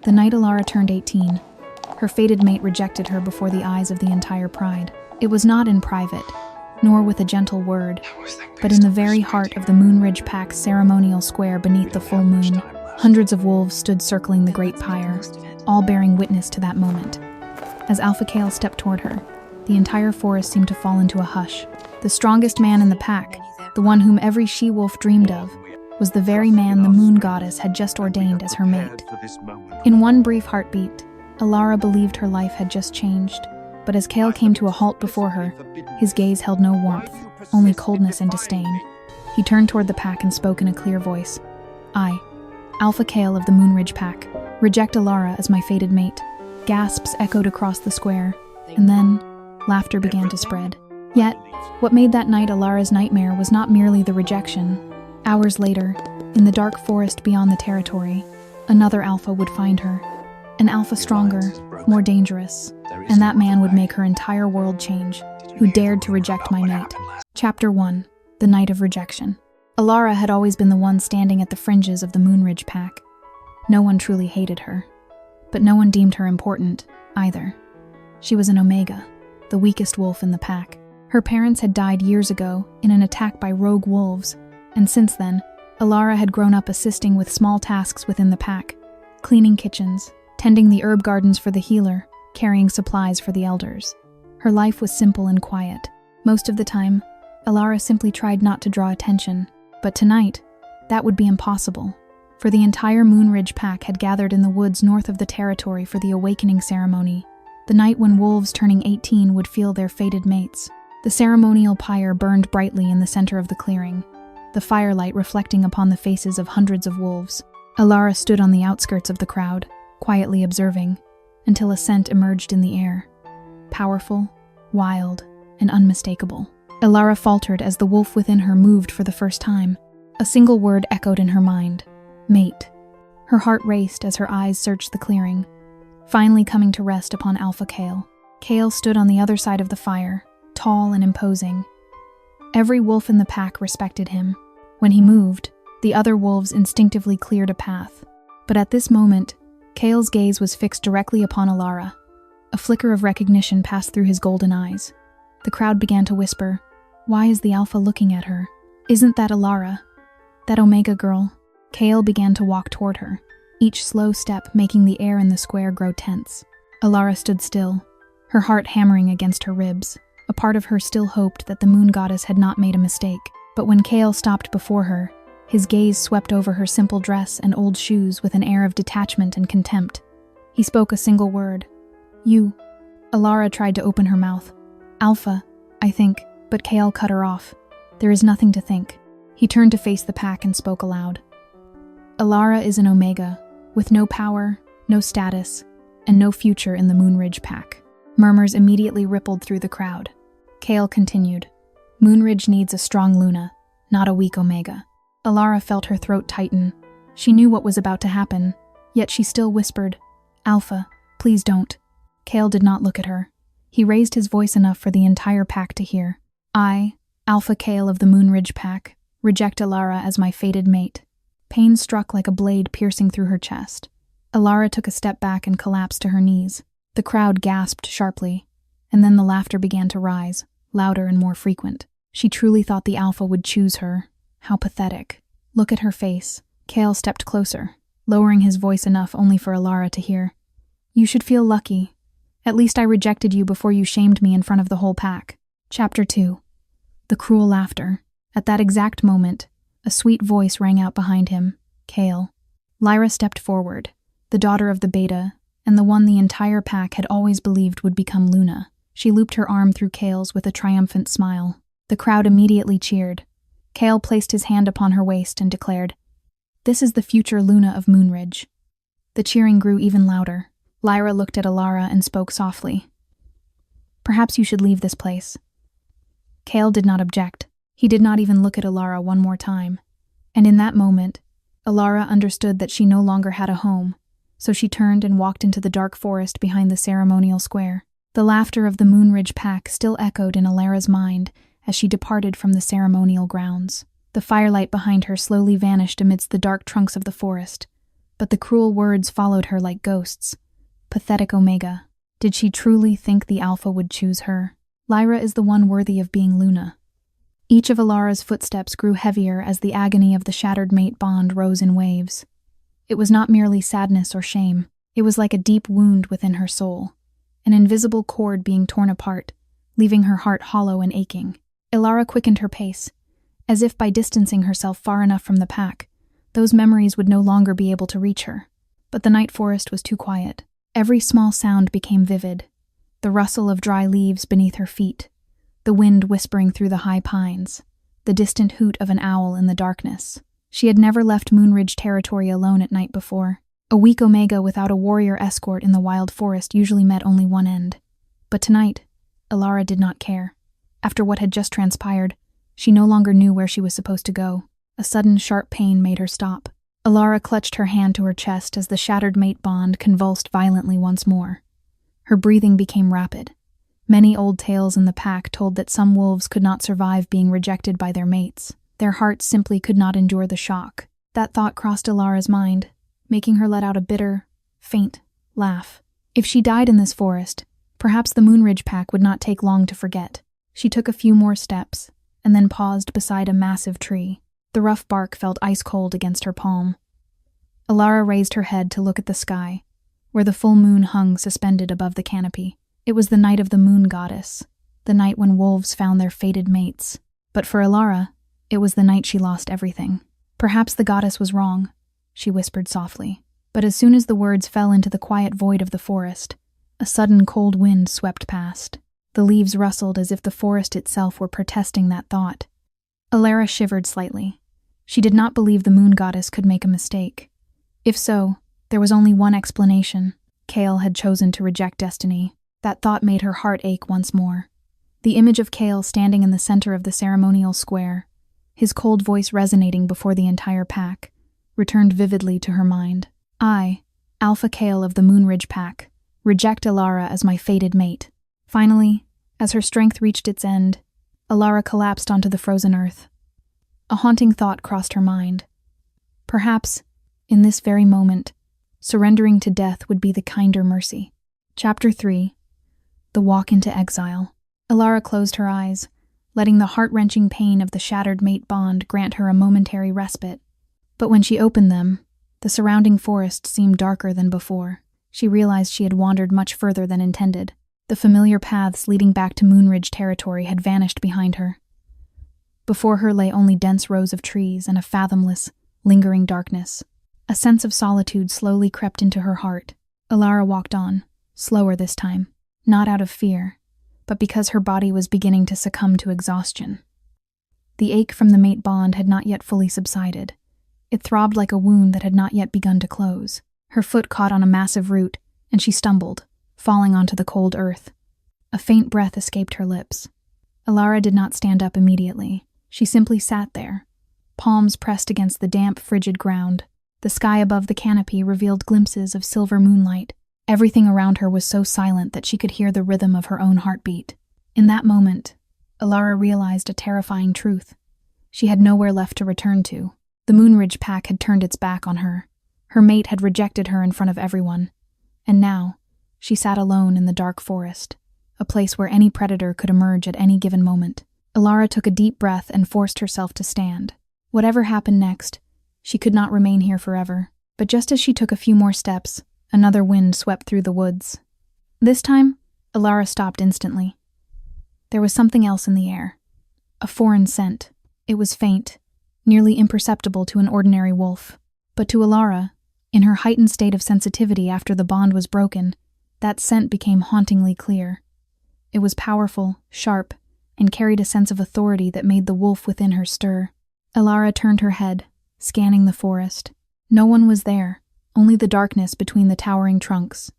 The night Elara turned 18, her fated mate rejected her before the eyes of the entire pride. It was not in private, nor with a gentle word, but in the very heart of the Moonridge Pack ceremonial square beneath the full moon. Hundreds of wolves stood circling the great pyre, all bearing witness to that moment. As Alpha Kael stepped toward her, the entire forest seemed to fall into a hush. The strongest man in the pack, the one whom every she-wolf dreamed of, was the very man the moon goddess had just ordained as her mate. In one brief heartbeat, Elara believed her life had just changed, but as Kael came to a halt before her, his gaze held no warmth, only coldness and disdain. He turned toward the pack and spoke in a clear voice. I, Alpha Kael of the Moonridge Pack, reject Elara as my fated mate. Gasps echoed across the square, and then laughter began to spread. Yet, what made that night Elara's nightmare was not merely the rejection. Hours later, in the dark forest beyond the territory, another alpha would find her. An alpha stronger, more dangerous, and that man would make her entire world change, who dared to reject my mate. Chapter 1. The Night of Rejection. Elara had always been the one standing at the fringes of the Moonridge Pack. No one truly hated her, but no one deemed her important, either. She was an Omega, the weakest wolf in the pack. Her parents had died years ago in an attack by rogue wolves, and since then, Elara had grown up assisting with small tasks within the pack, cleaning kitchens, tending the herb gardens for the healer, carrying supplies for the elders. Her life was simple and quiet. Most of the time, Elara simply tried not to draw attention, but tonight, that would be impossible, for the entire Moonridge Pack had gathered in the woods north of the territory for the awakening ceremony, the night when wolves turning 18 would feel their fated mates. The ceremonial pyre burned brightly in the center of the clearing, the firelight reflecting upon the faces of hundreds of wolves. Elara stood on the outskirts of the crowd, quietly observing, until a scent emerged in the air. Powerful, wild, and unmistakable. Elara faltered as the wolf within her moved for the first time. A single word echoed in her mind: mate. Her heart raced as her eyes searched the clearing, finally coming to rest upon Alpha Kael. Kael stood on the other side of the fire, tall and imposing. Every wolf in the pack respected him. When he moved, the other wolves instinctively cleared a path. But at this moment, Kael's gaze was fixed directly upon Elara. A flicker of recognition passed through his golden eyes. The crowd began to whisper, "Why is the alpha looking at her? Isn't that Elara? That Omega girl?" Kael began to walk toward her, each slow step making the air in the square grow tense. Elara stood still, her heart hammering against her ribs. A part of her still hoped that the moon goddess had not made a mistake. But when Kael stopped before her, his gaze swept over her simple dress and old shoes with an air of detachment and contempt. He spoke a single word. "You." Elara tried to open her mouth. "Alpha, I think," but Kael cut her off. "There is nothing to think." He turned to face the pack and spoke aloud. "Elara is an Omega, with no power, no status, and no future in the Moonridge Pack." Murmurs immediately rippled through the crowd. Kael continued, "Moonridge needs a strong Luna, not a weak Omega." Elara felt her throat tighten. She knew what was about to happen, yet she still whispered, "Alpha, please don't." Kael did not look at her. He raised his voice enough for the entire pack to hear. "I, Alpha Kael of the Moonridge Pack, reject Elara as my fated mate." Pain struck like a blade piercing through her chest. Elara took a step back and collapsed to her knees. The crowd gasped sharply, and then the laughter began to rise, louder and more frequent. She truly thought the alpha would choose her. How pathetic. Look at her face. Kael stepped closer, lowering his voice enough only for Elara to hear. "You should feel lucky. At least I rejected you before you shamed me in front of the whole pack." Chapter 2. The Cruel Laughter. At that exact moment, a sweet voice rang out behind him. Kael. Lyra stepped forward, the daughter of the Beta, and the one the entire pack had always believed would become Luna. She looped her arm through Kael's with a triumphant smile. The crowd immediately cheered. Kael placed his hand upon her waist and declared, "This is the future Luna of Moonridge." The cheering grew even louder. Lyra looked at Elara and spoke softly. "Perhaps you should leave this place." Kael did not object. He did not even look at Elara one more time. And in that moment, Elara understood that she no longer had a home, so she turned and walked into the dark forest behind the ceremonial square. The laughter of the Moonridge Pack still echoed in Elara's mind as she departed from the ceremonial grounds. The firelight behind her slowly vanished amidst the dark trunks of the forest, but the cruel words followed her like ghosts. Pathetic Omega. Did she truly think the Alpha would choose her? Lyra is the one worthy of being Luna. Each of Elara's footsteps grew heavier as the agony of the shattered mate bond rose in waves. It was not merely sadness or shame. It was like a deep wound within her soul, an invisible cord being torn apart, leaving her heart hollow and aching. Elara quickened her pace, as if by distancing herself far enough from the pack, those memories would no longer be able to reach her. But the night forest was too quiet. Every small sound became vivid. The rustle of dry leaves beneath her feet, the wind whispering through the high pines, the distant hoot of an owl in the darkness. She had never left Moonridge territory alone at night before. A weak Omega without a warrior escort in the wild forest usually met only one end. But tonight, Elara did not care. After what had just transpired, she no longer knew where she was supposed to go. A sudden sharp pain made her stop. Elara clutched her hand to her chest as the shattered mate bond convulsed violently once more. Her breathing became rapid. Many old tales in the pack told that some wolves could not survive being rejected by their mates. Their hearts simply could not endure the shock. That thought crossed Elara's mind, making her let out a bitter, faint laugh. If she died in this forest, perhaps the Moonridge Pack would not take long to forget. She took a few more steps, and then paused beside a massive tree. The rough bark felt ice-cold against her palm. Elara raised her head to look at the sky, where the full moon hung suspended above the canopy. It was the night of the moon goddess, the night when wolves found their fated mates. But for Elara, it was the night she lost everything. Perhaps the goddess was wrong, she whispered softly. But as soon as the words fell into the quiet void of the forest, a sudden cold wind swept past. The leaves rustled as if the forest itself were protesting that thought. Elara shivered slightly. She did not believe the moon goddess could make a mistake. If so, there was only one explanation. Kael had chosen to reject destiny. That thought made her heart ache once more. The image of Kael standing in the center of the ceremonial square, his cold voice resonating before the entire pack, returned vividly to her mind. I, Alpha Kael of the Moonridge Pack, reject Elara as my fated mate. Finally, as her strength reached its end, Elara collapsed onto the frozen earth. A haunting thought crossed her mind. Perhaps, in this very moment, surrendering to death would be the kinder mercy. Chapter 3. The Walk into Exile. Elara closed her eyes, letting the heart-wrenching pain of the shattered mate bond grant her a momentary respite. But when she opened them, the surrounding forest seemed darker than before. She realized she had wandered much further than intended. The familiar paths leading back to Moonridge territory had vanished behind her. Before her lay only dense rows of trees and a fathomless, lingering darkness. A sense of solitude slowly crept into her heart. Elara walked on, slower this time, not out of fear, but because her body was beginning to succumb to exhaustion. The ache from the mate bond had not yet fully subsided. It throbbed like a wound that had not yet begun to close. Her foot caught on a massive root, and she stumbled, falling onto the cold earth. A faint breath escaped her lips. Elara did not stand up immediately. She simply sat there, palms pressed against the damp, frigid ground. The sky above the canopy revealed glimpses of silver moonlight. Everything around her was so silent that she could hear the rhythm of her own heartbeat. In that moment, Elara realized a terrifying truth. She had nowhere left to return to. The Moonridge Pack had turned its back on her. Her mate had rejected her in front of everyone. And now, she sat alone in the dark forest, a place where any predator could emerge at any given moment. Elara took a deep breath and forced herself to stand. Whatever happened next, she could not remain here forever. But just as she took a few more steps, another wind swept through the woods. This time, Elara stopped instantly. There was something else in the air. A foreign scent. It was faint, nearly imperceptible to an ordinary wolf. But to Elara, in her heightened state of sensitivity after the bond was broken, that scent became hauntingly clear. It was powerful, sharp, and carried a sense of authority that made the wolf within her stir. Elara turned her head, scanning the forest. No one was there, only the darkness between the towering trunks.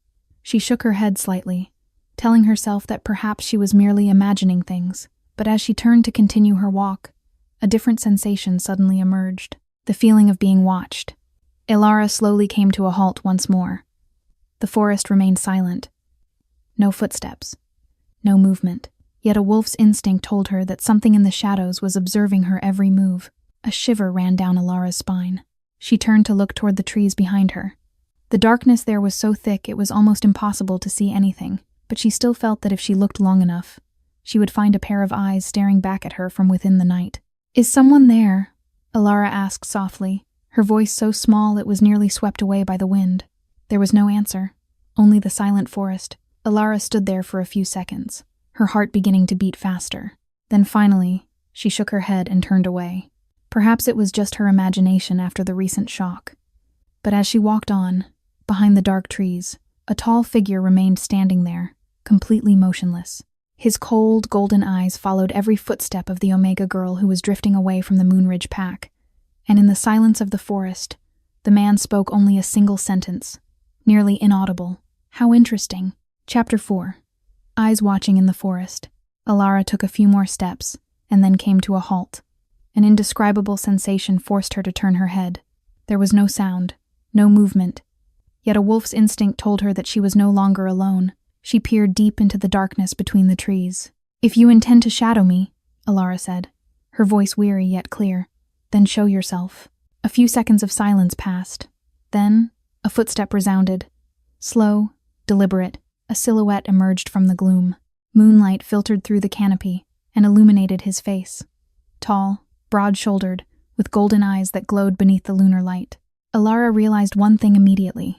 She shook her head slightly, telling herself that perhaps she was merely imagining things. But as she turned to continue her walk, a different sensation suddenly emerged, the feeling of being watched. Elara slowly came to a halt once more. The forest remained silent. No footsteps. No movement. Yet a wolf's instinct told her that something in the shadows was observing her every move. A shiver ran down Elara's spine. She turned to look toward the trees behind her. The darkness there was so thick it was almost impossible to see anything, but she still felt that if she looked long enough, she would find a pair of eyes staring back at her from within the night. "Is someone there?" Elara asked softly, her voice so small it was nearly swept away by the wind. There was no answer, only the silent forest. Elara stood there for a few seconds, her heart beginning to beat faster. Then finally, she shook her head and turned away. Perhaps it was just her imagination after the recent shock. But as she walked on, behind the dark trees, a tall figure remained standing there, completely motionless. His cold, golden eyes followed every footstep of the Omega girl who was drifting away from the Moonridge Pack, and in the silence of the forest, the man spoke only a single sentence, nearly inaudible. How interesting. Chapter 4. Eyes watching in the forest. Elara took a few more steps, and then came to a halt. An indescribable sensation forced her to turn her head. There was no sound, no movement. Yet a wolf's instinct told her that she was no longer alone. She peered deep into the darkness between the trees. "If you intend to shadow me," Elara said, her voice weary yet clear, "then show yourself." A few seconds of silence passed. Then, a footstep resounded. Slow, deliberate, a silhouette emerged from the gloom. Moonlight filtered through the canopy and illuminated his face. Tall, broad-shouldered, with golden eyes that glowed beneath the lunar light. Elara realized one thing immediately.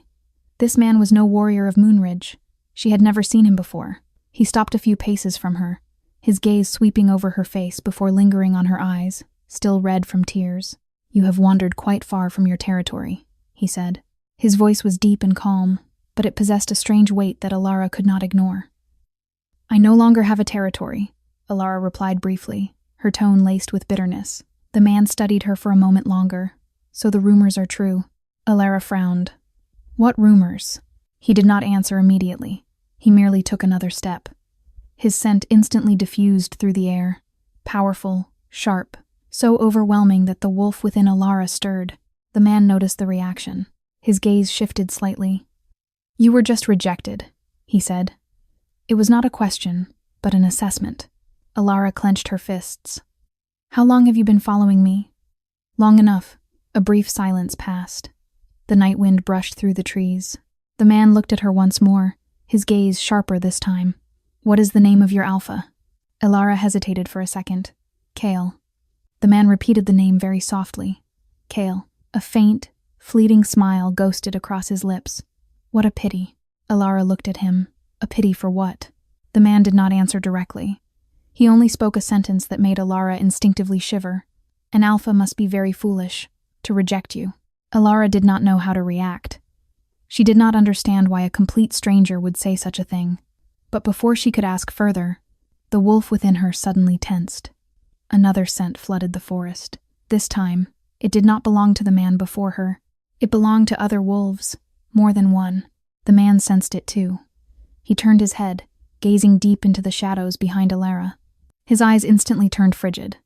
This man was no warrior of Moonridge. She had never seen him before. He stopped a few paces from her, his gaze sweeping over her face before lingering on her eyes, still red from tears. "You have wandered quite far from your territory," he said. His voice was deep and calm, but it possessed a strange weight that Elara could not ignore. "I no longer have a territory," Elara replied briefly, her tone laced with bitterness. The man studied her for a moment longer. "So the rumors are true." Elara frowned. "What rumors?" He did not answer immediately. He merely took another step. His scent instantly diffused through the air, powerful, sharp, so overwhelming that the wolf within Elara stirred. The man noticed the reaction. His gaze shifted slightly. "You were just rejected," he said. It was not a question, but an assessment. Elara clenched her fists. "How long have you been following me?" "Long enough." A brief silence passed. The night wind brushed through the trees. The man looked at her once more, his gaze sharper this time. "What is the name of your alpha?" Elara hesitated for a second. "Kael." The man repeated the name very softly. "Kael." A faint, fleeting smile ghosted across his lips. "What a pity." Elara looked at him. A pity for what? The man did not answer directly. He only spoke a sentence that made Elara instinctively shiver. "An alpha must be very foolish to reject you." Elara did not know how to react. She did not understand why a complete stranger would say such a thing. But before she could ask further, the wolf within her suddenly tensed. Another scent flooded the forest. This time, it did not belong to the man before her. It belonged to other wolves, more than one. The man sensed it too. He turned his head, gazing deep into the shadows behind Elara. His eyes instantly turned frigid.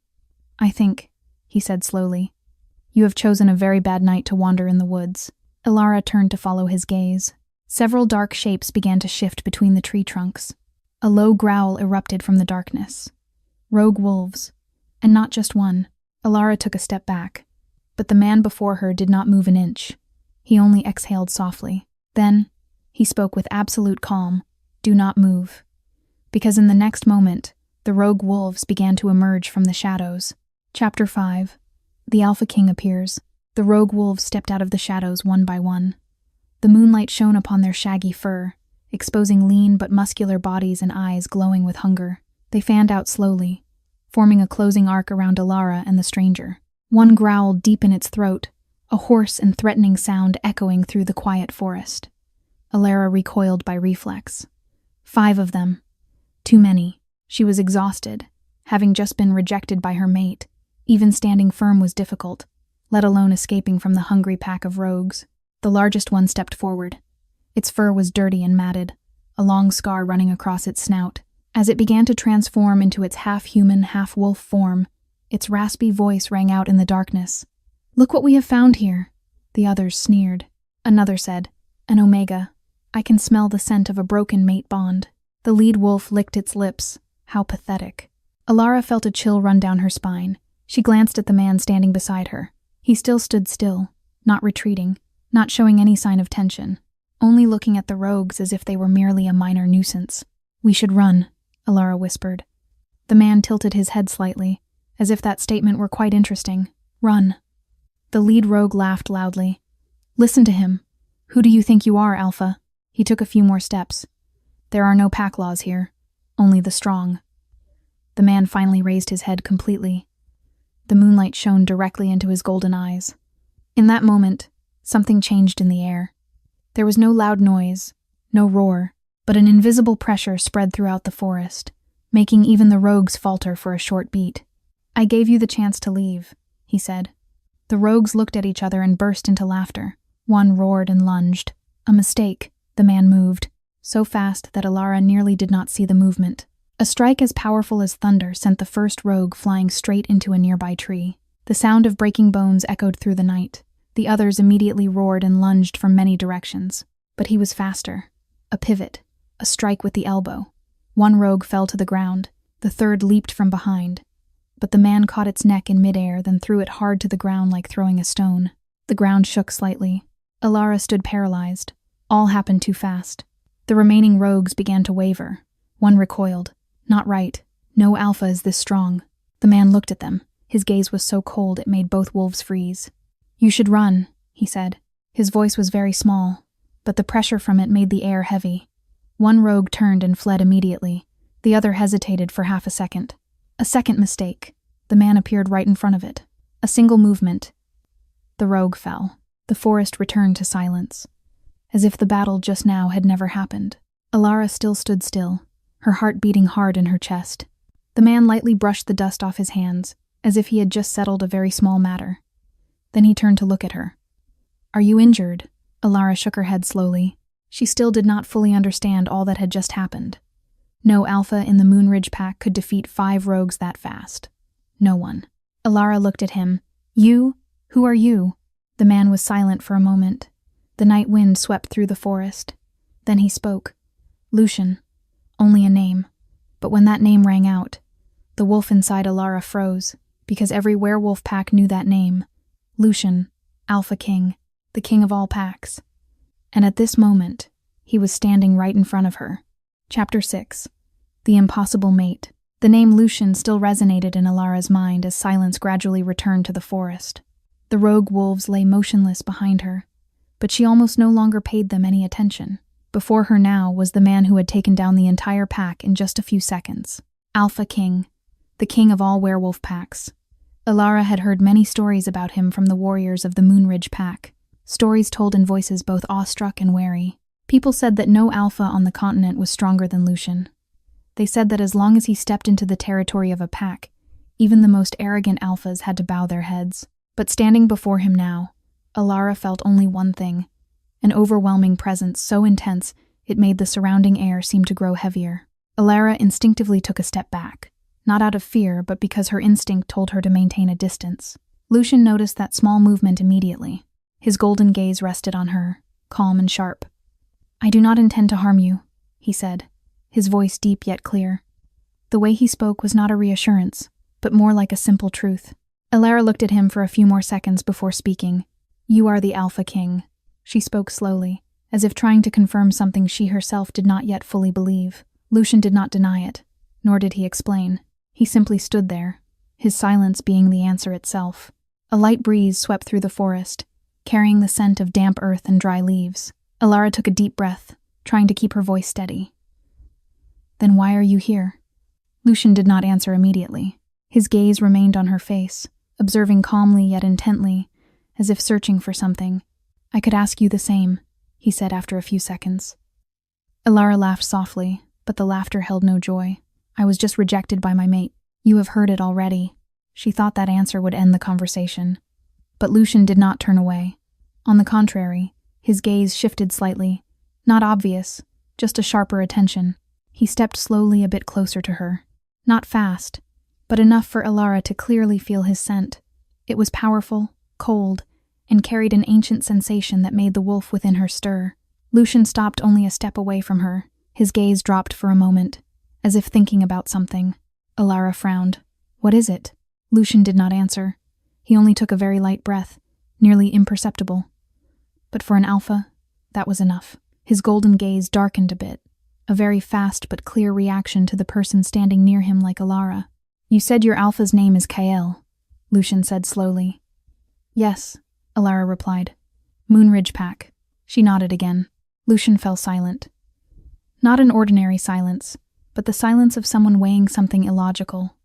"I think," he said slowly, "you have chosen a very bad night to wander in the woods." Elara turned to follow his gaze. Several dark shapes began to shift between the tree trunks. A low growl erupted from the darkness. Rogue wolves, and not just one. Elara took a step back, but the man before her did not move an inch. He only exhaled softly. Then, he spoke with absolute calm. "Do not move." Because in the next moment, the rogue wolves began to emerge from the shadows. Chapter 5. The Alpha King appears. The rogue wolves stepped out of the shadows one by one. The moonlight shone upon their shaggy fur, exposing lean but muscular bodies and eyes glowing with hunger. They fanned out slowly, forming a closing arc around Elara and the stranger. One growled deep in its throat, a hoarse and threatening sound echoing through the quiet forest. Elara recoiled by reflex. 5 of them. Too many. She was exhausted, having just been rejected by her mate. Even standing firm was difficult, let alone escaping from the hungry pack of rogues. The largest one stepped forward. Its fur was dirty and matted, a long scar running across its snout. As it began to transform into its half-human, half-wolf form, its raspy voice rang out in the darkness. "Look what we have found here." The others sneered. Another said, "An Omega. I can smell the scent of a broken mate bond." The lead wolf licked its lips. How pathetic. Elara felt a chill run down her spine. She glanced at the man standing beside her. He still stood still, not retreating, not showing any sign of tension, only looking at the rogues as if they were merely a minor nuisance. "We should run," Elara whispered. The man tilted his head slightly, as if that statement were quite interesting. "Run." The lead rogue laughed loudly. "Listen to him. Who do you think you are, Alpha?" He took a few more steps. "There are no pack laws here, only the strong." The man finally raised his head completely. The moonlight shone directly into his golden eyes. In that moment, something changed in the air. There was no loud noise, no roar, but an invisible pressure spread throughout the forest, making even the rogues falter for a short beat. "I gave you the chance to leave," he said. The rogues looked at each other and burst into laughter. One roared and lunged. "A mistake," the man moved, so fast that Elara nearly did not see the movement. A strike as powerful as thunder sent the first rogue flying straight into a nearby tree. The sound of breaking bones echoed through the night. The others immediately roared and lunged from many directions. But he was faster. A pivot, a strike with the elbow. One rogue fell to the ground. The third leaped from behind. But the man caught its neck in midair, then threw it hard to the ground like throwing a stone. The ground shook slightly. Elara stood paralyzed. All happened too fast. The remaining rogues began to waver. One recoiled. "Not right. No Alpha is this strong." The man looked at them. His gaze was so cold it made both wolves freeze. "You should run," he said. His voice was very small, but the pressure from it made the air heavy. One rogue turned and fled immediately. The other hesitated for half a second. A second mistake. The man appeared right in front of it. A single movement. The rogue fell. The forest returned to silence, as if the battle just now had never happened. Elara still stood still, her heart beating hard in her chest. The man lightly brushed the dust off his hands, as if he had just settled a very small matter. Then he turned to look at her. "Are you injured?" Elara shook her head slowly. She still did not fully understand all that had just happened. No Alpha in the Moonridge Pack could defeat 5 rogues that fast. No one. Elara looked at him. "You? Who are you?" The man was silent for a moment. The night wind swept through the forest. Then he spoke. "Lucian." Only a name. But when that name rang out, the wolf inside Elara froze, because every werewolf pack knew that name. Lucian, Alpha King, the king of all packs. And at this moment, he was standing right in front of her. Chapter 6. The Impossible Mate. The name Lucian still resonated in Elara's mind as silence gradually returned to the forest. The rogue wolves lay motionless behind her, but she almost no longer paid them any attention. Before her now was the man who had taken down the entire pack in just a few seconds. Alpha King, the king of all werewolf packs. Elara had heard many stories about him from the warriors of the Moonridge Pack, stories told in voices both awestruck and wary. People said that no Alpha on the continent was stronger than Lucian. They said that as long as he stepped into the territory of a pack, even the most arrogant Alphas had to bow their heads. But standing before him now, Elara felt only one thing, an overwhelming presence so intense it made the surrounding air seem to grow heavier. Elara instinctively took a step back, not out of fear, but because her instinct told her to maintain a distance. Lucian noticed that small movement immediately. His golden gaze rested on her, calm and sharp. "I do not intend to harm you," he said, his voice deep yet clear. The way he spoke was not a reassurance, but more like a simple truth. Elara looked at him for a few more seconds before speaking. "You are the Alpha King," she spoke slowly, as if trying to confirm something she herself did not yet fully believe. Lucian did not deny it, nor did he explain. He simply stood there, his silence being the answer itself. A light breeze swept through the forest, carrying the scent of damp earth and dry leaves. Elara took a deep breath, trying to keep her voice steady. "Then why are you here?" Lucian did not answer immediately. His gaze remained on her face, observing calmly yet intently, as if searching for something. "I could ask you the same," he said after a few seconds. Elara laughed softly, but the laughter held no joy. "I was just rejected by my mate." "You have heard it already." She thought that answer would end the conversation. But Lucian did not turn away. On the contrary, his gaze shifted slightly. Not obvious, just a sharper attention. He stepped slowly a bit closer to her. Not fast, but enough for Elara to clearly feel his scent. It was powerful, cold, and carried an ancient sensation that made the wolf within her stir. Lucian stopped only a step away from her. His gaze dropped for a moment, as if thinking about something. Elara frowned. "What is it?" Lucian did not answer. He only took a very light breath, nearly imperceptible. But for an alpha, that was enough. His golden gaze darkened a bit, a very fast but clear reaction to the person standing near him like Elara. "You said your alpha's name is Kael," Lucian said slowly. "Yes," Elara replied. "Moonridge Pack." She nodded again. Lucian fell silent. Not an ordinary silence, but the silence of someone weighing something illogical.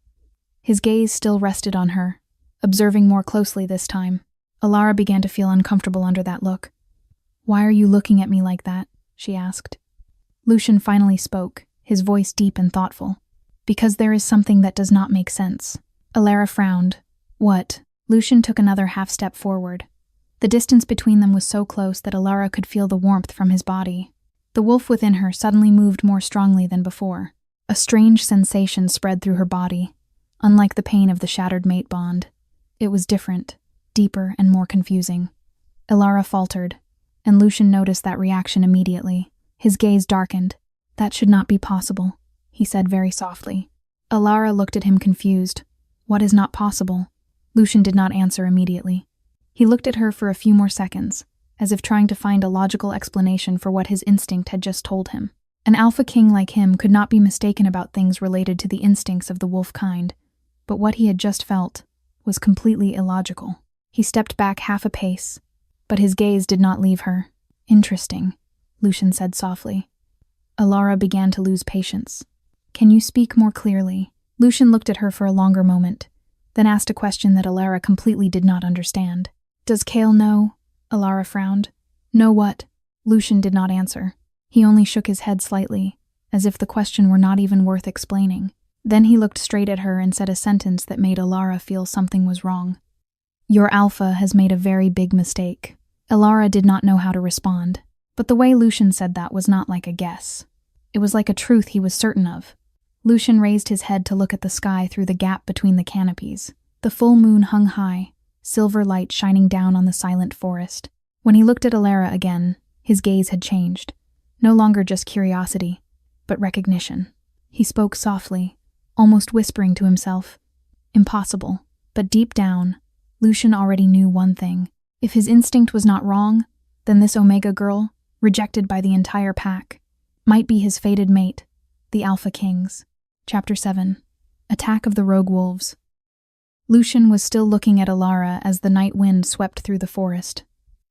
His gaze still rested on her, observing more closely this time. Elara began to feel uncomfortable under that look. "Why are you looking at me like that?" she asked. Lucian finally spoke, his voice deep and thoughtful. "Because there is something that does not make sense." Elara frowned. "What?" Lucian took another half-step forward. The distance between them was so close that Elara could feel the warmth from his body. The wolf within her suddenly moved more strongly than before. A strange sensation spread through her body, unlike the pain of the shattered mate bond. It was different, deeper, and more confusing. Elara faltered, and Lucian noticed that reaction immediately. His gaze darkened. "That should not be possible," he said very softly. Elara looked at him confused. "What is not possible?" Lucian did not answer immediately. He looked at her for a few more seconds, as if trying to find a logical explanation for what his instinct had just told him. An alpha king like him could not be mistaken about things related to the instincts of the wolf kind, but what he had just felt was completely illogical. He stepped back half a pace, but his gaze did not leave her. "Interesting," Lucian said softly. Elara began to lose patience. "Can you speak more clearly?" Lucian looked at her for a longer moment, then asked a question that Elara completely did not understand. "Does Kael know?" Elara frowned. "Know what?" Lucian did not answer. He only shook his head slightly, as if the question were not even worth explaining. Then he looked straight at her and said a sentence that made Elara feel something was wrong. "Your alpha has made a very big mistake." Elara did not know how to respond, but the way Lucian said that was not like a guess. It was like a truth he was certain of. Lucian raised his head to look at the sky through the gap between the canopies. The full moon hung high, silver light shining down on the silent forest. When he looked at Elara again, his gaze had changed. No longer just curiosity, but recognition. He spoke softly, almost whispering to himself. Impossible. But deep down, Lucian already knew one thing. If his instinct was not wrong, then this Omega girl, rejected by the entire pack, might be his fated mate, the Alpha Kings. Chapter 7. Attack of the Rogue Wolves. Lucian was still looking at Elara as the night wind swept through the forest.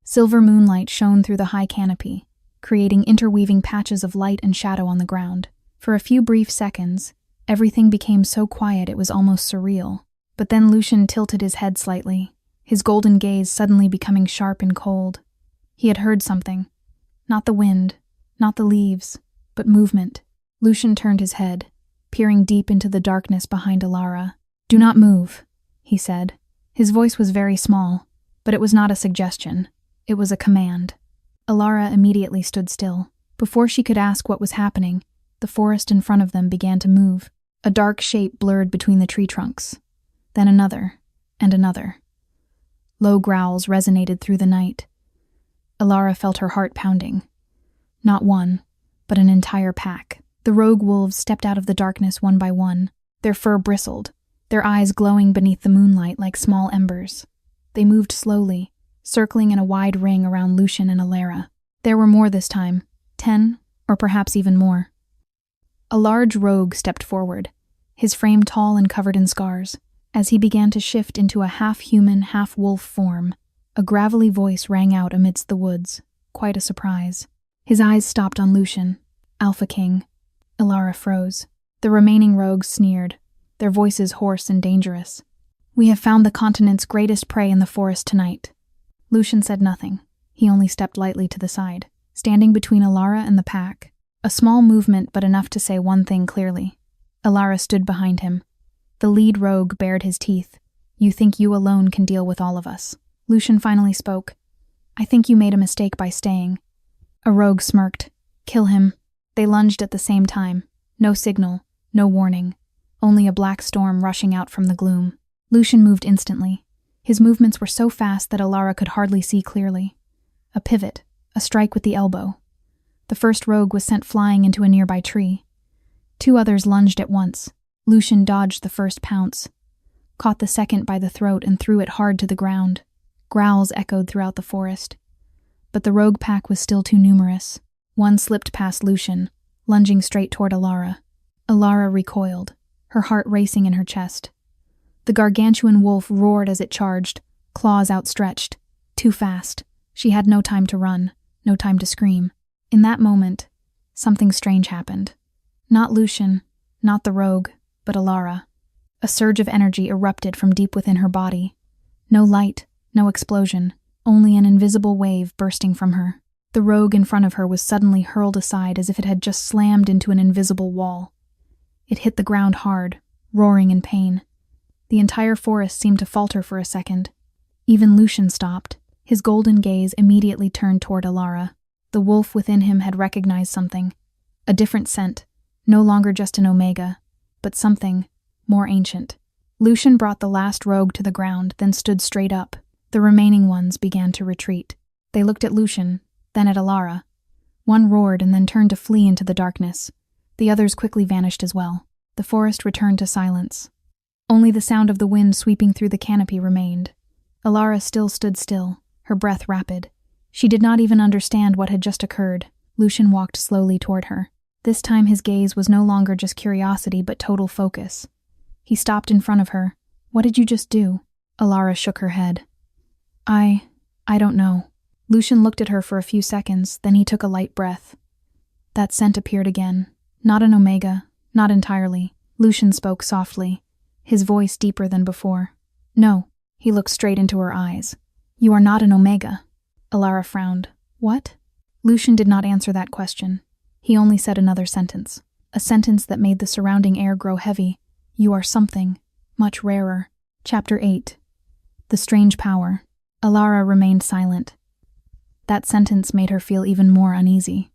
Silver moonlight shone through the high canopy, creating interweaving patches of light and shadow on the ground. For a few brief seconds, everything became so quiet it was almost surreal. But then Lucian tilted his head slightly, his golden gaze suddenly becoming sharp and cold. He had heard something. Not the wind, not the leaves, but movement. Lucian turned his head, peering deep into the darkness behind Elara. "Do not move," he said. His voice was very small, but it was not a suggestion. It was a command. Elara immediately stood still. Before she could ask what was happening, the forest in front of them began to move. A dark shape blurred between the tree trunks. Then another, and another. Low growls resonated through the night. Elara felt her heart pounding. Not one, but an entire pack. The rogue wolves stepped out of the darkness one by one. Their fur bristled, their eyes glowing beneath the moonlight like small embers. They moved slowly, circling in a wide ring around Lucian and Elara. There were more this time, 10, or perhaps even more. A large rogue stepped forward, his frame tall and covered in scars. As he began to shift into a half-human, half-wolf form, a gravelly voice rang out amidst the woods, quite a surprise. His eyes stopped on Lucian, Alpha King. Elara froze. The remaining rogues sneered, their voices hoarse and dangerous. "We have found the continent's greatest prey in the forest tonight." Lucian said nothing. He only stepped lightly to the side, standing between Elara and the pack. A small movement, but enough to say one thing clearly. Elara stood behind him. The lead rogue bared his teeth. "You think you alone can deal with all of us." Lucian finally spoke. "I think you made a mistake by staying." A rogue smirked. "Kill him." They lunged at the same time. No signal, no warning. Only a black storm rushing out from the gloom. Lucian moved instantly. His movements were so fast that Elara could hardly see clearly. A pivot, a strike with the elbow. The first rogue was sent flying into a nearby tree. 2 others lunged at once. Lucian dodged the first pounce, caught the second by the throat and threw it hard to the ground. Growls echoed throughout the forest. but the rogue pack was still too numerous. One slipped past Lucian, lunging straight toward Elara. Elara recoiled, her heart racing in her chest. The gargantuan wolf roared as it charged, claws outstretched. Too fast. She had no time to run, no time to scream. In that moment, something strange happened. Not Lucian, not the rogue, but Elara. A surge of energy erupted from deep within her body. No light, no explosion, only an invisible wave bursting from her. The rogue in front of her was suddenly hurled aside as if it had just slammed into an invisible wall. It hit the ground hard, roaring in pain. The entire forest seemed to falter for a second. Even Lucian stopped. His golden gaze immediately turned toward Elara. The wolf within him had recognized something. A different scent, no longer just an omega, but something more ancient. Lucian brought the last rogue to the ground, then stood straight up. The remaining ones began to retreat. They looked at Lucian, then at Elara. One roared and then turned to flee into the darkness. The others quickly vanished as well. The forest returned to silence. Only the sound of the wind sweeping through the canopy remained. Elara still stood still, her breath rapid. She did not even understand what had just occurred. Lucian walked slowly toward her. This time his gaze was no longer just curiosity but total focus. He stopped in front of her. "What did you just do?" Elara shook her head. I don't know." Lucian looked at her for a few seconds, then he took a light breath. That scent appeared again. Not an omega, not entirely. Lucian spoke softly, his voice deeper than before. "No." He looked straight into her eyes. "You are not an omega." Elara frowned. "What?" Lucian did not answer that question. He only said another sentence, a sentence that made the surrounding air grow heavy. "You are something much rarer." Chapter 8. The Strange Power. Elara remained silent. That sentence made her feel even more uneasy.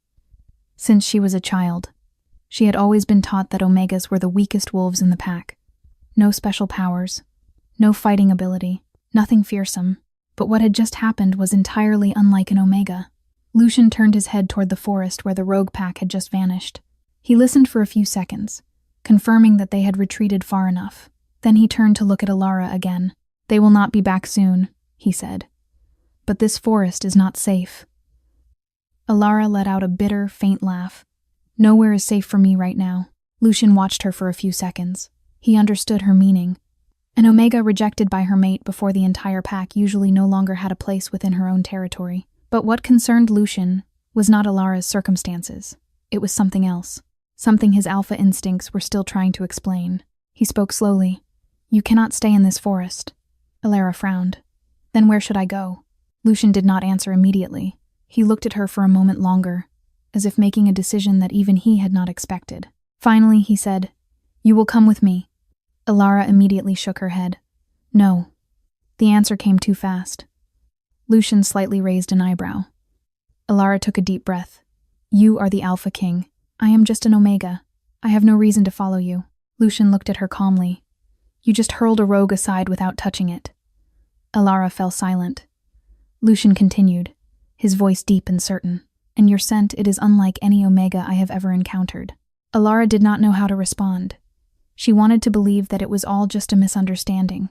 Since she was a child, she had always been taught that omegas were the weakest wolves in the pack. No special powers, no fighting ability, nothing fearsome. But what had just happened was entirely unlike an omega. Lucian turned his head toward the forest where the rogue pack had just vanished. He listened for a few seconds, confirming that they had retreated far enough. Then he turned to look at Elara again. "They will not be back soon," he said. "But this forest is not safe." Elara let out a bitter, faint laugh. "Nowhere is safe for me right now." Lucian watched her for a few seconds. He understood her meaning. An omega rejected by her mate before the entire pack usually no longer had a place within her own territory. But what concerned Lucian was not Elara's circumstances. It was something else. Something his alpha instincts were still trying to explain. He spoke slowly. "You cannot stay in this forest." Elara frowned. "Then where should I go?" Lucian did not answer immediately. He looked at her for a moment longer, as if making a decision that even he had not expected. Finally, he said, "You will come with me." Elara immediately shook her head. "No." The answer came too fast. Lucian slightly raised an eyebrow. Elara took a deep breath. "You are the Alpha King. I am just an Omega. I have no reason to follow you." Lucian looked at her calmly. "You just hurled a rogue aside without touching it." Elara fell silent. Lucian continued, his voice deep and certain. "And your scent, it is unlike any Omega I have ever encountered." Elara did not know how to respond. She wanted to believe that it was all just a misunderstanding,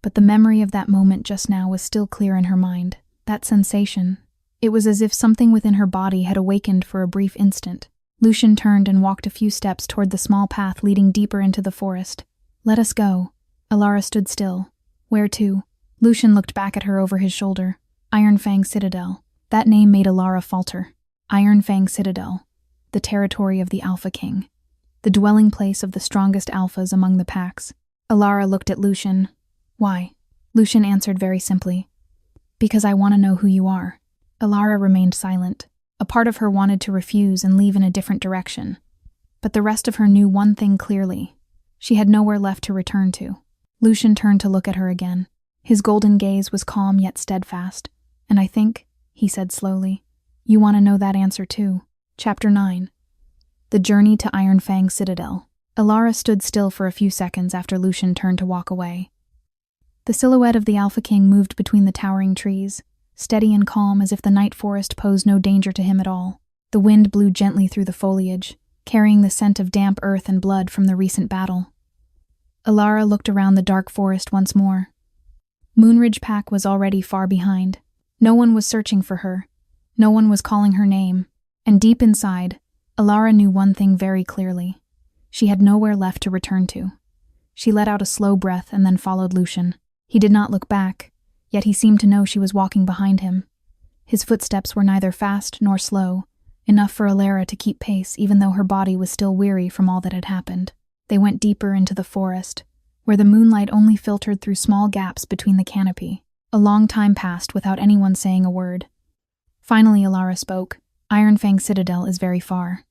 but the memory of that moment just now was still clear in her mind. That sensation. It was as if something within her body had awakened for a brief instant. Lucian turned and walked a few steps toward the small path leading deeper into the forest. "Let us go." Elara stood still. "Where to?" Lucian looked back at her over his shoulder. Ironfang Citadel. That name made Elara falter. Ironfang Citadel. The territory of the Alpha King. The dwelling place of the strongest alphas among the packs. Elara looked at Lucian. "Why?" Lucian answered very simply. "Because I want to know who you are." Elara remained silent. A part of her wanted to refuse and leave in a different direction. But the rest of her knew one thing clearly. She had nowhere left to return to. Lucian turned to look at her again. His golden gaze was calm yet steadfast. "And I think," he said slowly, "you want to know that answer too." Chapter 9. The Journey to Ironfang Citadel. Elara stood still for a few seconds after Lucian turned to walk away. The silhouette of the Alpha King moved between the towering trees, steady and calm as if the night forest posed no danger to him at all. The wind blew gently through the foliage, carrying the scent of damp earth and blood from the recent battle. Elara looked around the dark forest once more. Moonridge Pack was already far behind. No one was searching for her, No one was calling her name, and deep inside, Elara knew one thing very clearly. She had nowhere left to return to. She let out a slow breath and then followed Lucian. He did not look back, yet he seemed to know she was walking behind him. His footsteps were neither fast nor slow, enough for Elara to keep pace even though her body was still weary from all that had happened. They went deeper into the forest, where the moonlight only filtered through small gaps between the canopy. A long time passed without anyone saying a word. Finally, Elara spoke. Ironfang Citadel is very far.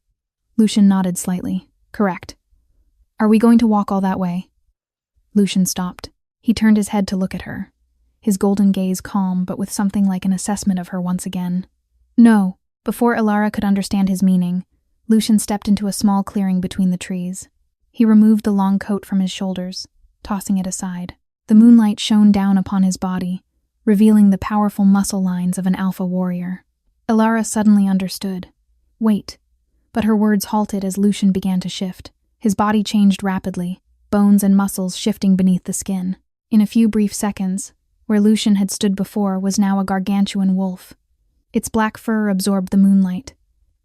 Lucian nodded slightly. Correct. Are we going to walk all that way? Lucian stopped. He turned his head to look at her, his golden gaze calm but with something like an assessment of her once again. No. Before Elara could understand his meaning, Lucian stepped into a small clearing between the trees. He removed the long coat from his shoulders, tossing it aside. The moonlight shone down upon his body, revealing the powerful muscle lines of an alpha warrior. Elara suddenly understood. Wait. But her words halted as Lucian began to shift. His body changed rapidly, bones and muscles shifting beneath the skin. In a few brief seconds, where Lucian had stood before was now a gargantuan wolf. Its black fur absorbed the moonlight,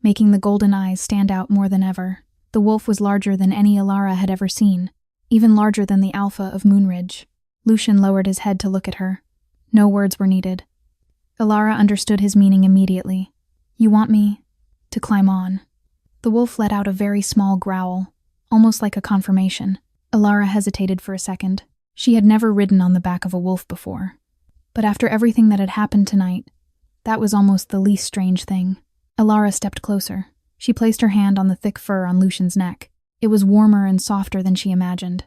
making the golden eyes stand out more than ever. The wolf was larger than any Elara had ever seen, even larger than the alpha of Moonridge. Lucian lowered his head to look at her. No words were needed. Elara understood his meaning immediately. You want me to climb on? The wolf let out a very small growl, almost like a confirmation. Elara hesitated for a second. She had never ridden on the back of a wolf before. But after everything that had happened tonight, that was almost the least strange thing. Elara stepped closer. She placed her hand on the thick fur on Lucian's neck. It was warmer and softer than she imagined.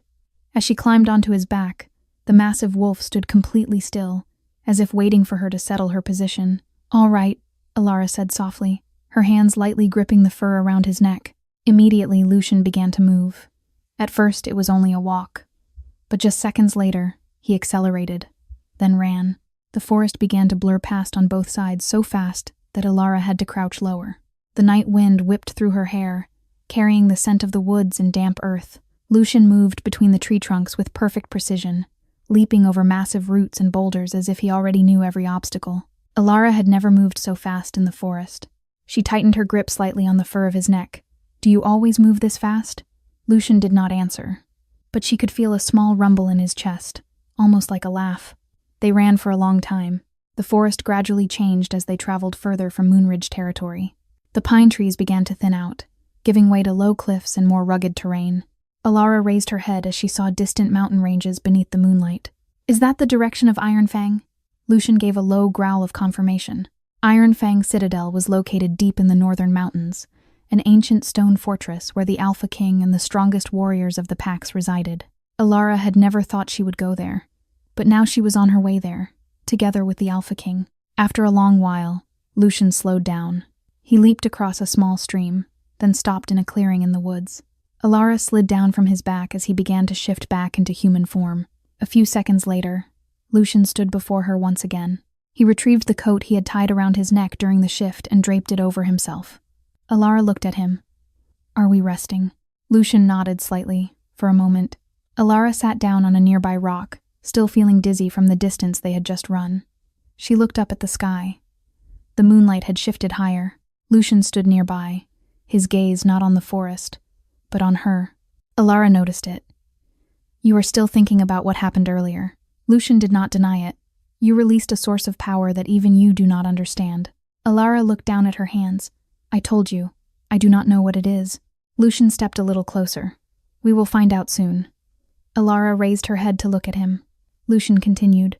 As she climbed onto his back, the massive wolf stood completely still, as if waiting for her to settle her position. All right, Elara said softly, her hands lightly gripping the fur around his neck. Immediately, Lucian began to move. At first, it was only a walk. But just seconds later, he accelerated, then ran. The forest began to blur past on both sides so fast that Elara had to crouch lower. The night wind whipped through her hair, carrying the scent of the woods and damp earth. Lucian moved between the tree trunks with perfect precision, leaping over massive roots and boulders as if he already knew every obstacle. Elara had never moved so fast in the forest. She tightened her grip slightly on the fur of his neck. Do you always move this fast? Lucian did not answer, but she could feel a small rumble in his chest, almost like a laugh. They ran for a long time. The forest gradually changed as they traveled further from Moonridge territory. The pine trees began to thin out, giving way to low cliffs and more rugged terrain. Elara raised her head as she saw distant mountain ranges beneath the moonlight. Is that the direction of Ironfang? Lucian gave a low growl of confirmation. Ironfang Citadel was located deep in the northern mountains, an ancient stone fortress where the Alpha King and the strongest warriors of the packs resided. Elara had never thought she would go there, but now she was on her way there, together with the Alpha King. After a long while, Lucian slowed down. He leaped across a small stream, then stopped in a clearing in the woods. Elara slid down from his back as he began to shift back into human form. A few seconds later, Lucian stood before her once again. He retrieved the coat he had tied around his neck during the shift and draped it over himself. Elara looked at him. Are we resting? Lucian nodded slightly, for a moment. Elara sat down on a nearby rock, still feeling dizzy from the distance they had just run. She looked up at the sky. The moonlight had shifted higher. Lucian stood nearby, his gaze not on the forest, but on her. Elara noticed it. You are still thinking about what happened earlier. Lucian did not deny it. You released a source of power that even you do not understand. Elara looked down at her hands. I told you. I do not know what it is. Lucian stepped a little closer. We will find out soon. Elara raised her head to look at him. Lucian continued.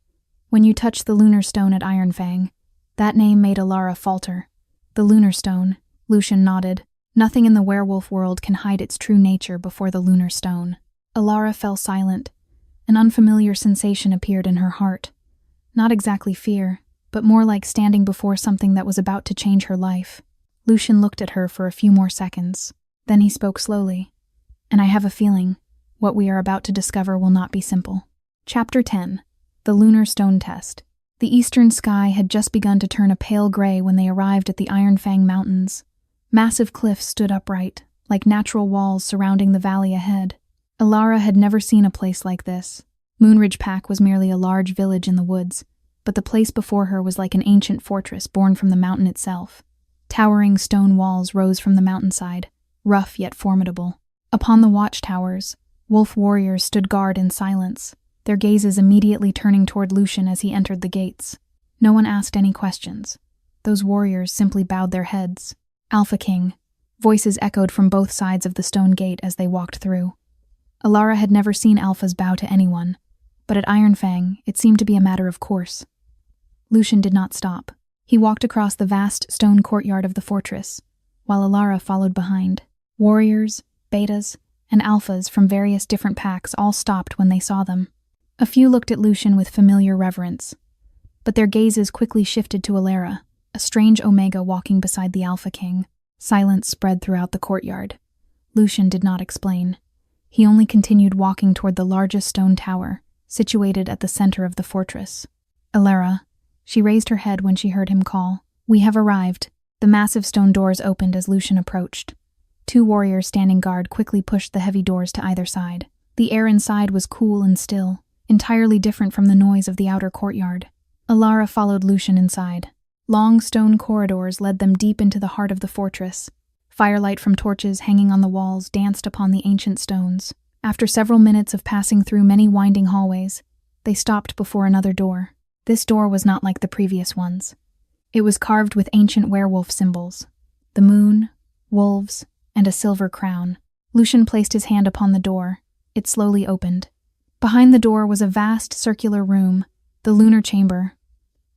When you touched the Lunar stone at Ironfang, that name made Elara falter. The Lunar stone, Lucian nodded. Nothing in the werewolf world can hide its true nature before the Lunar stone. Elara fell silent. An unfamiliar sensation appeared in her heart. Not exactly fear, but more like standing before something that was about to change her life. Lucian looked at her for a few more seconds. Then he spoke slowly. And I have a feeling what we are about to discover will not be simple. Chapter 10. The Lunar Stone Test. The eastern sky had just begun to turn a pale gray when they arrived at the Ironfang Mountains. Massive cliffs stood upright, like natural walls surrounding the valley ahead. Elara had never seen a place like this. Moonridge Pack was merely a large village in the woods, but the place before her was like an ancient fortress born from the mountain itself. Towering stone walls rose from the mountainside, rough yet formidable. Upon the watchtowers, wolf warriors stood guard in silence, their gazes immediately turning toward Lucian as he entered the gates. No one asked any questions. Those warriors simply bowed their heads. Alpha King. Voices echoed from both sides of the stone gate as they walked through. Elara had never seen Alphas bow to anyone, but at Ironfang, it seemed to be a matter of course. Lucian did not stop. He walked across the vast stone courtyard of the fortress, while Elara followed behind. Warriors, betas, and alphas from various different packs all stopped when they saw them. A few looked at Lucian with familiar reverence, but their gazes quickly shifted to Elara, a strange Omega walking beside the Alpha King. Silence spread throughout the courtyard. Lucian did not explain. He only continued walking toward the largest stone tower, situated at the center of the fortress. Elara. She raised her head when she heard him call. "We have arrived." The massive stone doors opened as Lucian approached. Two warriors standing guard quickly pushed the heavy doors to either side. The air inside was cool and still, entirely different from the noise of the outer courtyard. Elara followed Lucian inside. Long stone corridors led them deep into the heart of the fortress. Firelight from torches hanging on the walls danced upon the ancient stones. After several minutes of passing through many winding hallways, they stopped before another door. This door was not like the previous ones. It was carved with ancient werewolf symbols: the moon, wolves, and a silver crown. Lucian placed his hand upon the door. It slowly opened. Behind the door was a vast circular room, the Lunar chamber.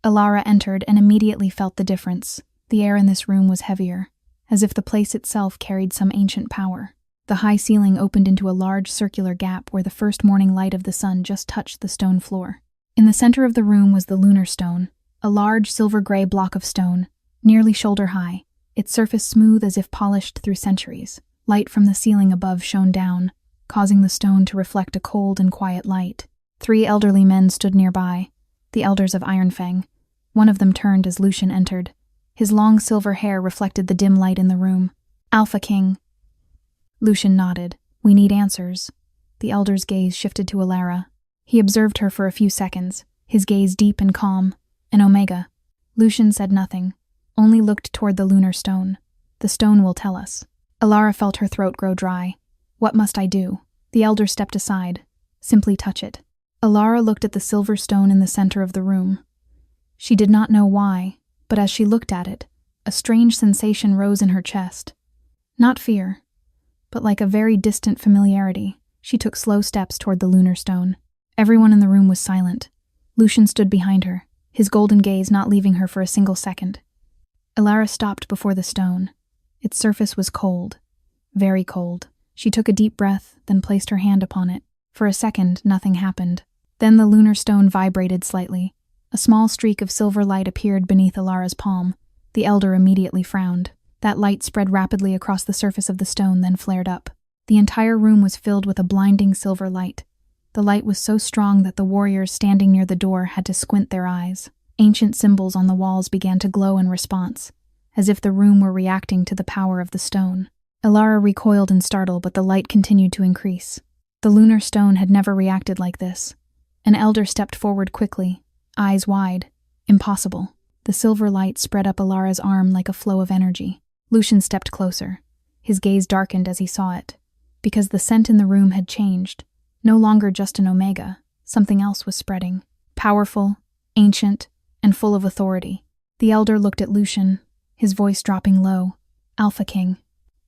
Elara entered and immediately felt the difference. The air in this room was heavier, as if the place itself carried some ancient power. The high ceiling opened into a large circular gap where the first morning light of the sun just touched the stone floor. In the center of the room was the Lunar stone, a large silver-gray block of stone, nearly shoulder-high, its surface smooth as if polished through centuries. Light from the ceiling above shone down, causing the stone to reflect a cold and quiet light. 3 elderly men stood nearby, the elders of Ironfang. One of them turned as Lucian entered. His long silver hair reflected the dim light in the room. "Alpha King." Lucian nodded. "We need answers." The elder's gaze shifted to Elara. He observed her for a few seconds, his gaze deep and calm. "An Omega." Lucian said nothing, only looked toward the Lunar stone. "The stone will tell us." Elara felt her throat grow dry. "What must I do?" The elder stepped aside. "Simply touch it." Elara looked at the silver stone in the center of the room. She did not know why, but as she looked at it, a strange sensation rose in her chest. Not fear, but like a very distant familiarity. She took slow steps toward the Lunar stone. Everyone in the room was silent. Lucian stood behind her, his golden gaze not leaving her for a single second. Elara stopped before the stone. Its surface was cold, very cold. She took a deep breath, then placed her hand upon it. For a second, nothing happened. Then the Lunar stone vibrated slightly. A small streak of silver light appeared beneath Elara's palm. The elder immediately frowned. That light spread rapidly across the surface of the stone, then flared up. The entire room was filled with a blinding silver light. The light was so strong that the warriors standing near the door had to squint their eyes. Ancient symbols on the walls began to glow in response, as if the room were reacting to the power of the stone. Elara recoiled in startle, but the light continued to increase. The Lunar stone had never reacted like this. An elder stepped forward quickly, eyes wide. Impossible. The silver light spread up Elara's arm like a flow of energy. Lucian stepped closer. His gaze darkened as he saw it, because the scent in the room had changed. No longer just an Omega, something else was spreading. Powerful, ancient, and full of authority. The elder looked at Lucian, his voice dropping low. "Alpha King."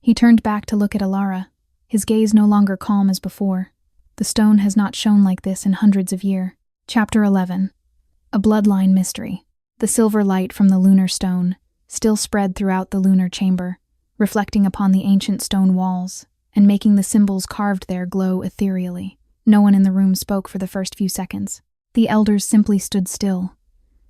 He turned back to look at Elara, his gaze no longer calm as before. The stone has not shone like this in hundreds of years. Chapter 11. A Bloodline Mystery. The silver light from the Lunar stone still spread throughout the Lunar chamber, reflecting upon the ancient stone walls, and making the symbols carved there glow ethereally. No one in the room spoke for the first few seconds. The elders simply stood still,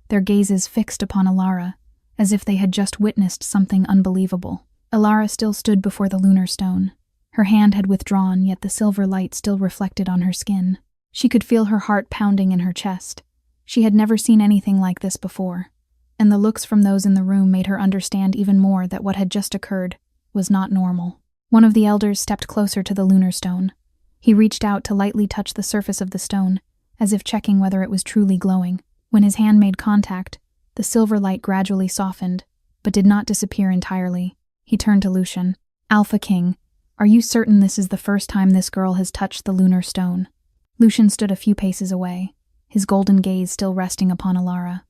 their gazes fixed upon Elara, as if they had just witnessed something unbelievable. Elara still stood before the Lunar stone. Her hand had withdrawn, yet the silver light still reflected on her skin. She could feel her heart pounding in her chest. She had never seen anything like this before, and the looks from those in the room made her understand even more that what had just occurred was not normal. One of the elders stepped closer to the Lunar stone. He reached out to lightly touch the surface of the stone, as if checking whether it was truly glowing. When his hand made contact, the silver light gradually softened, but did not disappear entirely. He turned to Lucian. Alpha King, are you certain this is the first time this girl has touched the lunar stone? Lucian stood a few paces away, his golden gaze still resting upon Elara.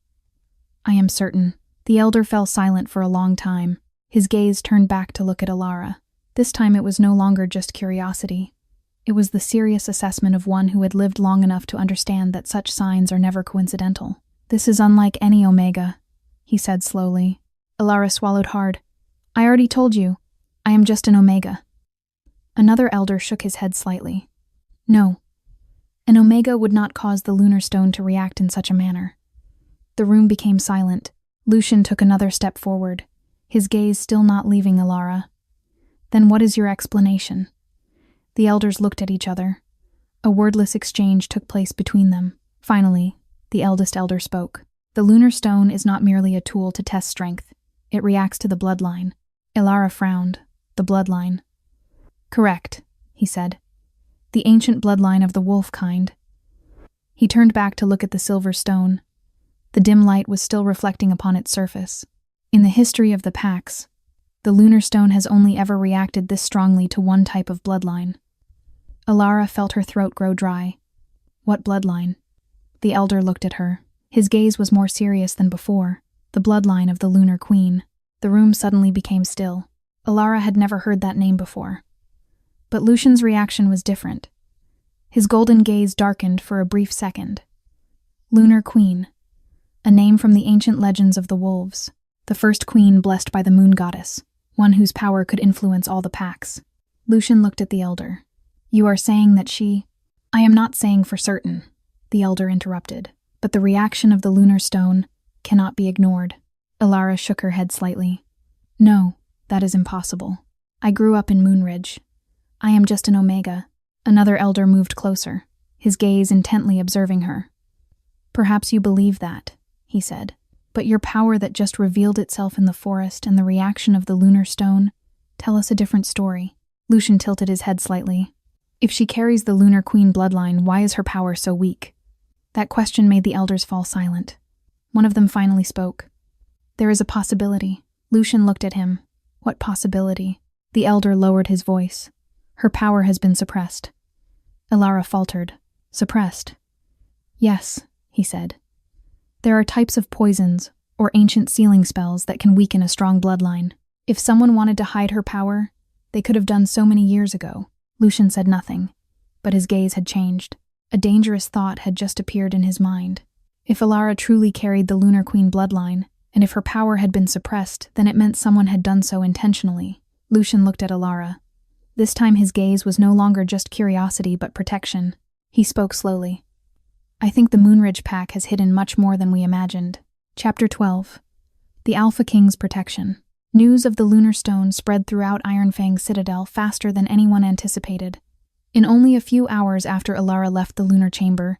I am certain. The elder fell silent for a long time. His gaze turned back to look at Elara. This time it was no longer just curiosity. It was the serious assessment of one who had lived long enough to understand that such signs are never coincidental. This is unlike any Omega, he said slowly. Elara swallowed hard. I already told you. I am just an Omega. Another elder shook his head slightly. No. An Omega would not cause the lunar stone to react in such a manner. The room became silent. Lucian took another step forward, his gaze still not leaving Elara. Then what is your explanation? The elders looked at each other. A wordless exchange took place between them. Finally, the eldest elder spoke. The lunar stone is not merely a tool to test strength. It reacts to the bloodline. Elara frowned. The bloodline. Correct, he said. The ancient bloodline of the wolf kind. He turned back to look at the silver stone. The dim light was still reflecting upon its surface. In the history of the packs, the lunar stone has only ever reacted this strongly to one type of bloodline. Elara felt her throat grow dry. What bloodline? The elder looked at her. His gaze was more serious than before. The bloodline of the Lunar Queen. The room suddenly became still. Elara had never heard that name before. But Lucian's reaction was different. His golden gaze darkened for a brief second. Lunar Queen. A name from the ancient legends of the wolves. The first queen blessed by the moon goddess. One whose power could influence all the packs. Lucian looked at the elder. You are saying that she... I am not saying for certain, the elder interrupted. But the reaction of the lunar stone cannot be ignored. Elara shook her head slightly. No, that is impossible. I grew up in Moonridge. I am just an Omega. Another elder moved closer, his gaze intently observing her. Perhaps you believe that, he said. But your power that just revealed itself in the forest and the reaction of the lunar stone tell us a different story. Lucian tilted his head slightly. If she carries the Lunar Queen bloodline, why is her power so weak? That question made the elders fall silent. One of them finally spoke. There is a possibility. Lucian looked at him. What possibility? The elder lowered his voice. Her power has been suppressed. Elara faltered. Suppressed? Yes, he said. There are types of poisons or ancient sealing spells that can weaken a strong bloodline. If someone wanted to hide her power, they could have done so many years ago. Lucian said nothing, but his gaze had changed. A dangerous thought had just appeared in his mind. If Elara truly carried the Lunar Queen bloodline, and if her power had been suppressed, then it meant someone had done so intentionally. Lucian looked at Elara. This time his gaze was no longer just curiosity but protection. He spoke slowly. I think the Moonridge Pack has hidden much more than we imagined. Chapter 12. The Alpha King's Protection. News of the lunar stone spread throughout Ironfang's Citadel faster than anyone anticipated. In only a few hours after Elara left the lunar chamber,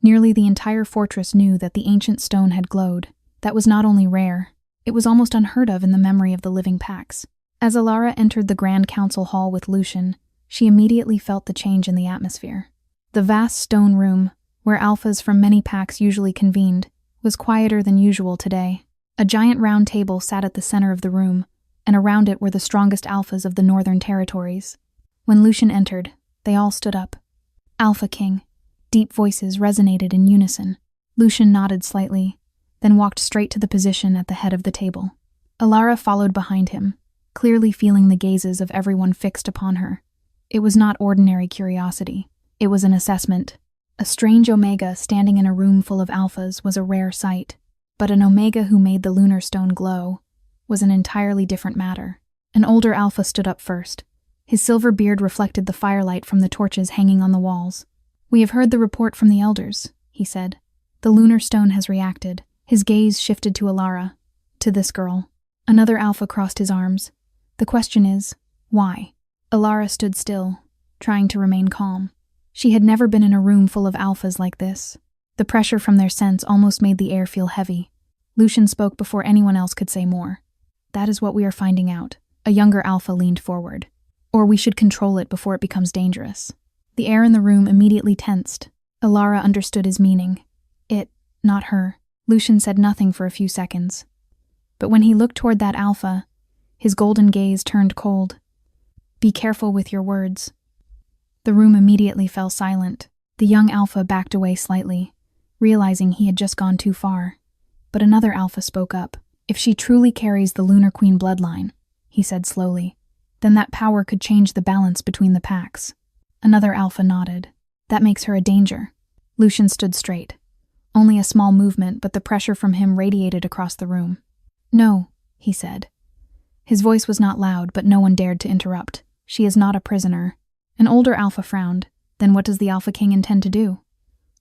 nearly the entire fortress knew that the ancient stone had glowed. That was not only rare, it was almost unheard of in the memory of the living packs. As Elara entered the Grand Council Hall with Lucian, she immediately felt the change in the atmosphere. The vast stone room, where alphas from many packs usually convened, was quieter than usual today. A giant round table sat at the center of the room, and around it were the strongest alphas of the Northern Territories. When Lucian entered, they all stood up. Alpha King. Deep voices resonated in unison. Lucian nodded slightly, then walked straight to the position at the head of the table. Elara followed behind him, clearly feeling the gazes of everyone fixed upon her. It was not ordinary curiosity. It was an assessment. A strange Omega standing in a room full of alphas was a rare sight. But an Omega who made the lunar stone glow was an entirely different matter. An older alpha stood up first. His silver beard reflected the firelight from the torches hanging on the walls. We have heard the report from the elders, he said. The lunar stone has reacted. His gaze shifted to Elara, to this girl. Another alpha crossed his arms. The question is, why? Elara stood still, trying to remain calm. She had never been in a room full of alphas like this. The pressure from their scents almost made the air feel heavy. Lucian spoke before anyone else could say more. That is what we are finding out. A younger alpha leaned forward. Or we should control it before it becomes dangerous. The air in the room immediately tensed. Elara understood his meaning. It, not her. Lucian said nothing for a few seconds. But when he looked toward that alpha, his golden gaze turned cold. Be careful with your words. The room immediately fell silent. The young alpha backed away slightly, realizing he had just gone too far. But another alpha spoke up. If she truly carries the Lunar Queen bloodline, he said slowly, then that power could change the balance between the packs. Another alpha nodded. That makes her a danger. Lucian stood straight. Only a small movement, but the pressure from him radiated across the room. No, he said. His voice was not loud, but no one dared to interrupt. She is not a prisoner. An older alpha frowned. Then what does the Alpha King intend to do?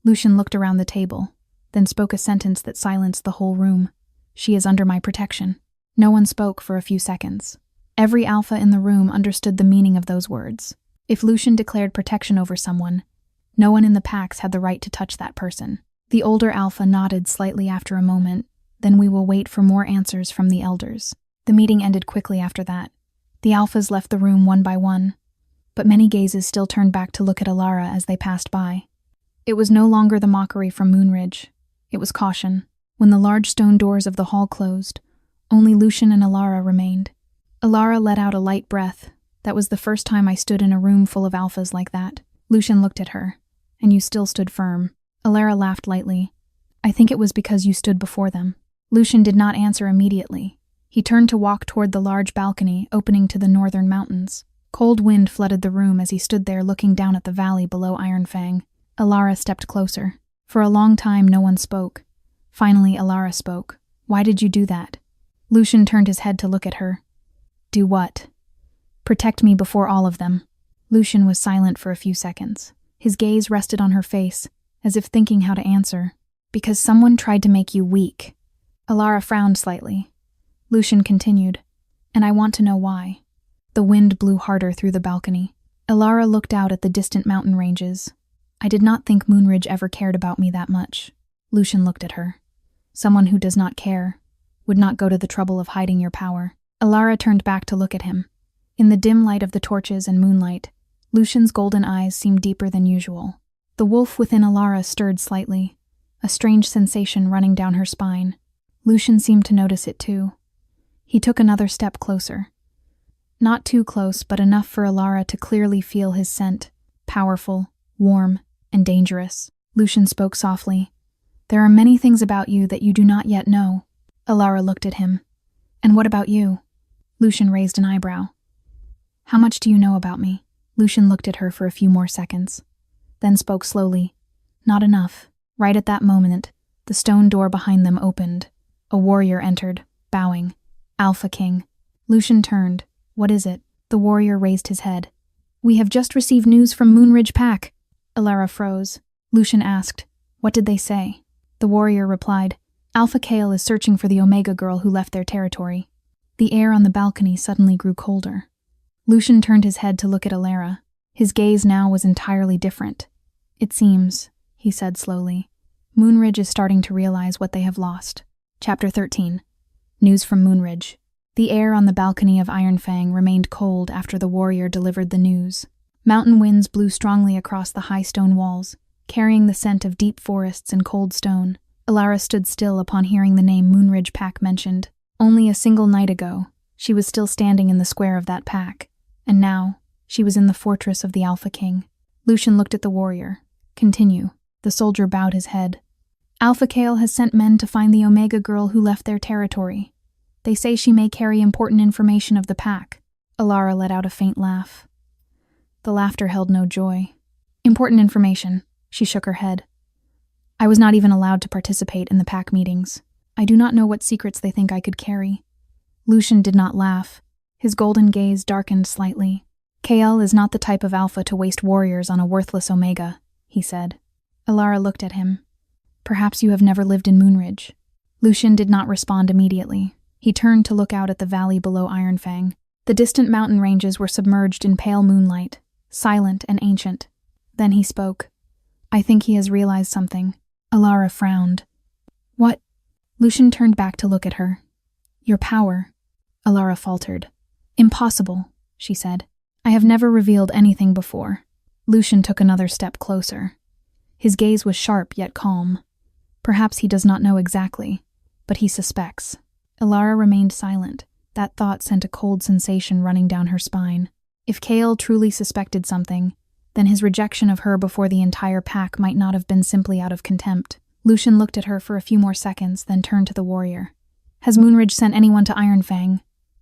Lucian looked around the table, then spoke a sentence that silenced the whole room. She is under my protection. No one spoke for a few seconds. Every alpha in the room understood the meaning of those words. If Lucian declared protection over someone, no one in the packs had the right to touch that person. The older alpha nodded slightly after a moment. Then we will wait for more answers from the elders. The meeting ended quickly after that. The alphas left the room one by one, but many gazes still turned back to look at Elara as they passed by. It was no longer the mockery from Moonridge. It was caution. When the large stone doors of the hall closed, only Lucian and Elara remained. Elara let out a light breath. That was the first time I stood in a room full of alphas like that. Lucian looked at her. And you still stood firm. Elara laughed lightly. I think it was because you stood before them. Lucian did not answer immediately. He turned to walk toward the large balcony opening to the northern mountains. Cold wind flooded the room as he stood there looking down at the valley below Ironfang. Elara stepped closer. For a long time no one spoke. Finally Elara spoke. Why did you do that? Lucian turned his head to look at her. Do what? Protect me before all of them. Lucian was silent for a few seconds. His gaze rested on her face, as if thinking how to answer. Because someone tried to make you weak. Elara frowned slightly. Lucian continued. And I want to know why. The wind blew harder through the balcony. Elara looked out at the distant mountain ranges. I did not think Moonridge ever cared about me that much. Lucian looked at her. Someone who does not care would not go to the trouble of hiding your power. Elara turned back to look at him. In the dim light of the torches and moonlight, Lucian's golden eyes seemed deeper than usual. The wolf within Elara stirred slightly, a strange sensation running down her spine. Lucian seemed to notice it too. He took another step closer. Not too close, but enough for Elara to clearly feel his scent, powerful, warm, and dangerous. Lucian spoke softly. There are many things about you that you do not yet know. Elara looked at him. And what about you? Lucian raised an eyebrow. How much do you know about me? Lucian looked at her for a few more seconds, then spoke slowly. Not enough. Right at that moment, the stone door behind them opened. A warrior entered, bowing. Alpha King. Lucian turned. What is it? The warrior raised his head. We have just received news from Moonridge Pack. Elara froze. Lucian asked, what did they say? The warrior replied, Alpha Kael is searching for the Omega girl who left their territory. The air on the balcony suddenly grew colder. Lucian turned his head to look at Elara. His gaze now was entirely different. It seems, he said slowly, Moonridge is starting to realize what they have lost. Chapter 13. News from Moonridge. The air on the balcony of Ironfang remained cold after the warrior delivered the news. Mountain winds blew strongly across the high stone walls, carrying the scent of deep forests and cold stone. Elara stood still upon hearing the name Moonridge Pack mentioned. Only a single night ago, she was still standing in the square of that pack, and now, she was in the fortress of the Alpha King. Lucian looked at the warrior. Continue. The soldier bowed his head. Alpha Kael has sent men to find the Omega girl who left their territory. They say she may carry important information of the pack. Elara let out a faint laugh. The laughter held no joy. Important information. She shook her head. I was not even allowed to participate in the pack meetings. I do not know what secrets they think I could carry. Lucian did not laugh. His golden gaze darkened slightly. Kael is not the type of alpha to waste warriors on a worthless Omega, he said. Elara looked at him. Perhaps you have never lived in Moonridge. Lucian did not respond immediately. He turned to look out at the valley below Ironfang. The distant mountain ranges were submerged in pale moonlight, silent and ancient. Then he spoke. I think he has realized something. Elara frowned. What? Lucian turned back to look at her. Your power. Elara faltered. Impossible, she said. I have never revealed anything before. Lucian took another step closer. His gaze was sharp yet calm. Perhaps he does not know exactly, but he suspects. Elara remained silent. That thought sent a cold sensation running down her spine. If Kael truly suspected something, then his rejection of her before the entire pack might not have been simply out of contempt. Lucian looked at her for a few more seconds, then turned to the warrior. Has Moonridge sent anyone to Ironfang?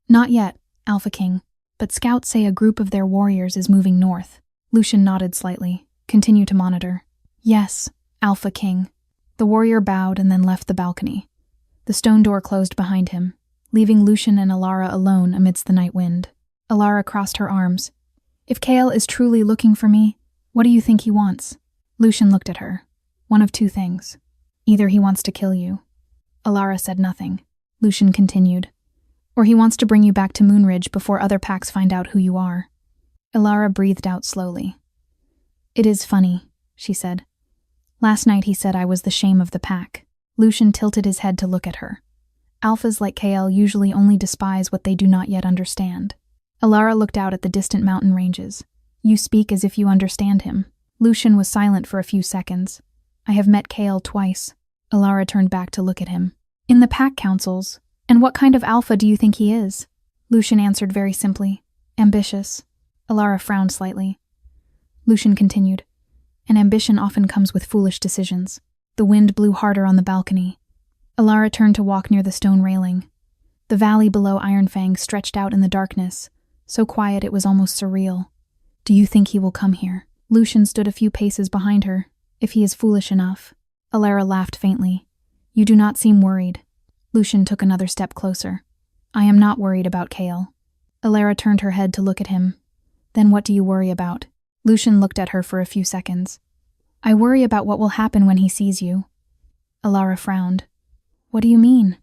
Not yet, Alpha King, but scouts say a group of their warriors is moving north. Lucian nodded slightly. Continue to monitor. Yes, Alpha King. The warrior bowed and then left the balcony. The stone door closed behind him, leaving Lucian and Elara alone amidst the night wind. Elara crossed her arms. If Kael is truly looking for me, what do you think he wants? Lucian looked at her. One of two things. Either he wants to kill you. Elara said nothing. Lucian continued. Or he wants to bring you back to Moonridge before other packs find out who you are. Elara breathed out slowly. It is funny, she said. Last night he said I was the shame of the pack. Lucian tilted his head to look at her. Alphas like Kael usually only despise what they do not yet understand. Elara looked out at the distant mountain ranges. You speak as if you understand him. Lucian was silent for a few seconds. I have met Kael twice. Elara turned back to look at him. In the pack councils. And what kind of alpha do you think he is? Lucian answered very simply. Ambitious. Elara frowned slightly. Lucian continued. And ambition often comes with foolish decisions. The wind blew harder on the balcony. Elara turned to walk near the stone railing. The valley below Ironfang stretched out in the darkness, so quiet it was almost surreal. Do you think he will come here? Lucian stood a few paces behind her. If he is foolish enough. Elara laughed faintly. You do not seem worried. Lucian took another step closer. I am not worried about Kael. Elara turned her head to look at him. Then what do you worry about? Lucian looked at her for a few seconds. I worry about what will happen when he sees you. Elara frowned. What do you mean?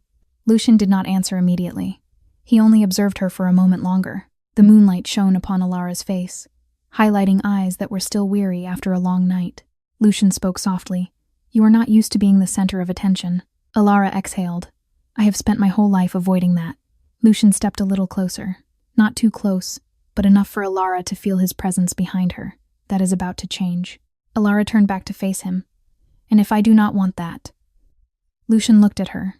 Lucian did not answer immediately. He only observed her for a moment longer. The moonlight shone upon Elara's face, highlighting eyes that were still weary after a long night. Lucian spoke softly. You are not used to being the center of attention. Elara exhaled. I have spent my whole life avoiding that. Lucian stepped a little closer. Not too close, but enough for Elara to feel his presence behind her. That is about to change. Elara turned back to face him. And if I do not want that? Lucian looked at her.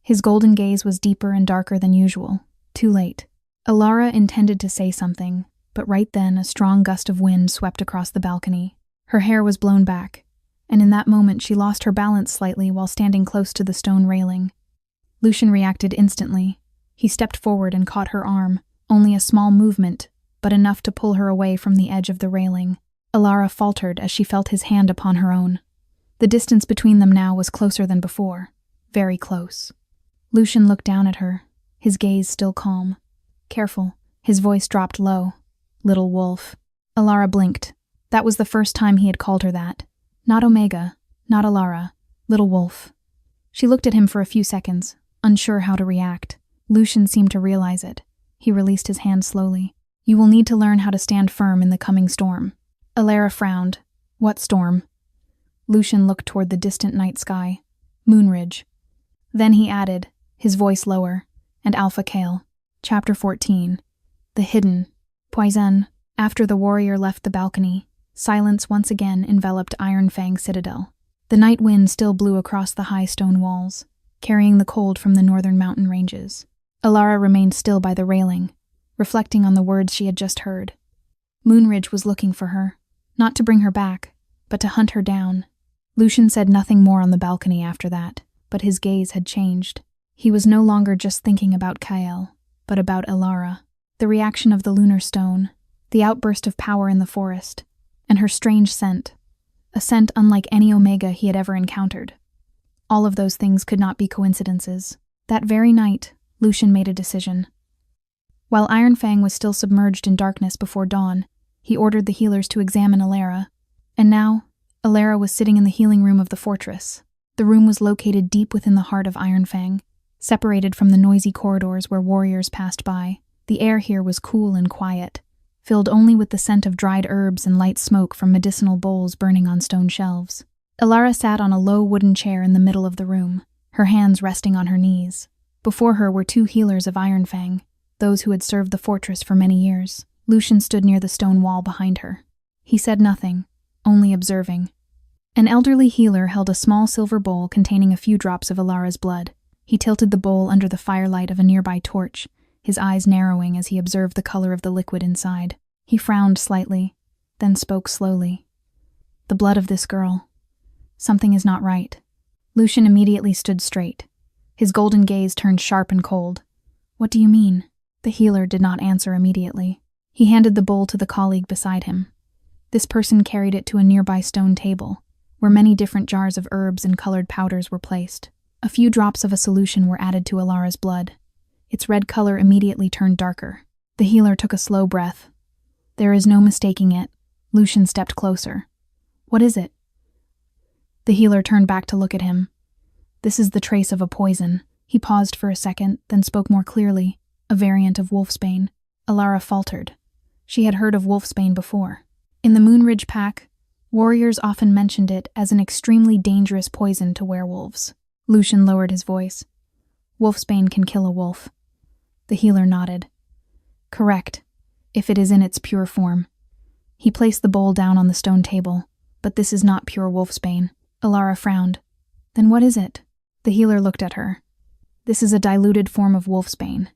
His golden gaze was deeper and darker than usual. Too late. Elara intended to say something, but right then a strong gust of wind swept across the balcony. Her hair was blown back, and in that moment she lost her balance slightly while standing close to the stone railing. Lucian reacted instantly. He stepped forward and caught her arm, only a small movement, but enough to pull her away from the edge of the railing. Elara faltered as she felt his hand upon her own. The distance between them now was closer than before. Very close. Lucian looked down at her, his gaze still calm. Careful. His voice dropped low. Little wolf. Elara blinked. That was the first time he had called her that. Not Omega, not Elara, little wolf. She looked at him for a few seconds, unsure how to react. Lucian seemed to realize it. He released his hand slowly. You will need to learn how to stand firm in the coming storm. Elara frowned. What storm? Lucian looked toward the distant night sky. Moonridge. Then he added, his voice lower, and Alpha Kael. Chapter 14. The Hidden. Poison. After the warrior left the balcony, silence once again enveloped Ironfang Citadel. The night wind still blew across the high stone walls, carrying the cold from the northern mountain ranges. Elara remained still by the railing, reflecting on the words she had just heard. Moonridge was looking for her, not to bring her back, but to hunt her down. Lucian said nothing more on the balcony after that, but his gaze had changed. He was no longer just thinking about Kael, but about Elara. The reaction of the lunar stone, the outburst of power in the forest, and her strange scent, a scent unlike any Omega he had ever encountered. All of those things could not be coincidences. That very night, Lucian made a decision. While Ironfang was still submerged in darkness before dawn, he ordered the healers to examine Elara, and now, Elara was sitting in the healing room of the fortress. The room was located deep within the heart of Ironfang, separated from the noisy corridors where warriors passed by. The air here was cool and quiet, filled only with the scent of dried herbs and light smoke from medicinal bowls burning on stone shelves. Elara sat on a low wooden chair in the middle of the room, her hands resting on her knees. Before her were two healers of Ironfang, those who had served the fortress for many years. Lucian stood near the stone wall behind her. He said nothing, only observing. An elderly healer held a small silver bowl containing a few drops of Elara's blood. He tilted the bowl under the firelight of a nearby torch, his eyes narrowing as he observed the color of the liquid inside. He frowned slightly, then spoke slowly. The blood of this girl. Something is not right. Lucian immediately stood straight. His golden gaze turned sharp and cold. What do you mean? The healer did not answer immediately. He handed the bowl to the colleague beside him. This person carried it to a nearby stone table, where many different jars of herbs and colored powders were placed. A few drops of a solution were added to Elara's blood. Its red color immediately turned darker. The healer took a slow breath. There is no mistaking it. Lucian stepped closer. What is it? The healer turned back to look at him. This is the trace of a poison. He paused for a second, then spoke more clearly. A variant of wolfsbane. Elara faltered. She had heard of wolfsbane before. In the Moonridge Pack, warriors often mentioned it as an extremely dangerous poison to werewolves. Lucian lowered his voice. Wolfsbane can kill a wolf. The healer nodded. Correct, if it is in its pure form. He placed the bowl down on the stone table, but this is not pure wolfsbane. Elara frowned. Then what is it? The healer looked at her. This is a diluted form of wolfsbane.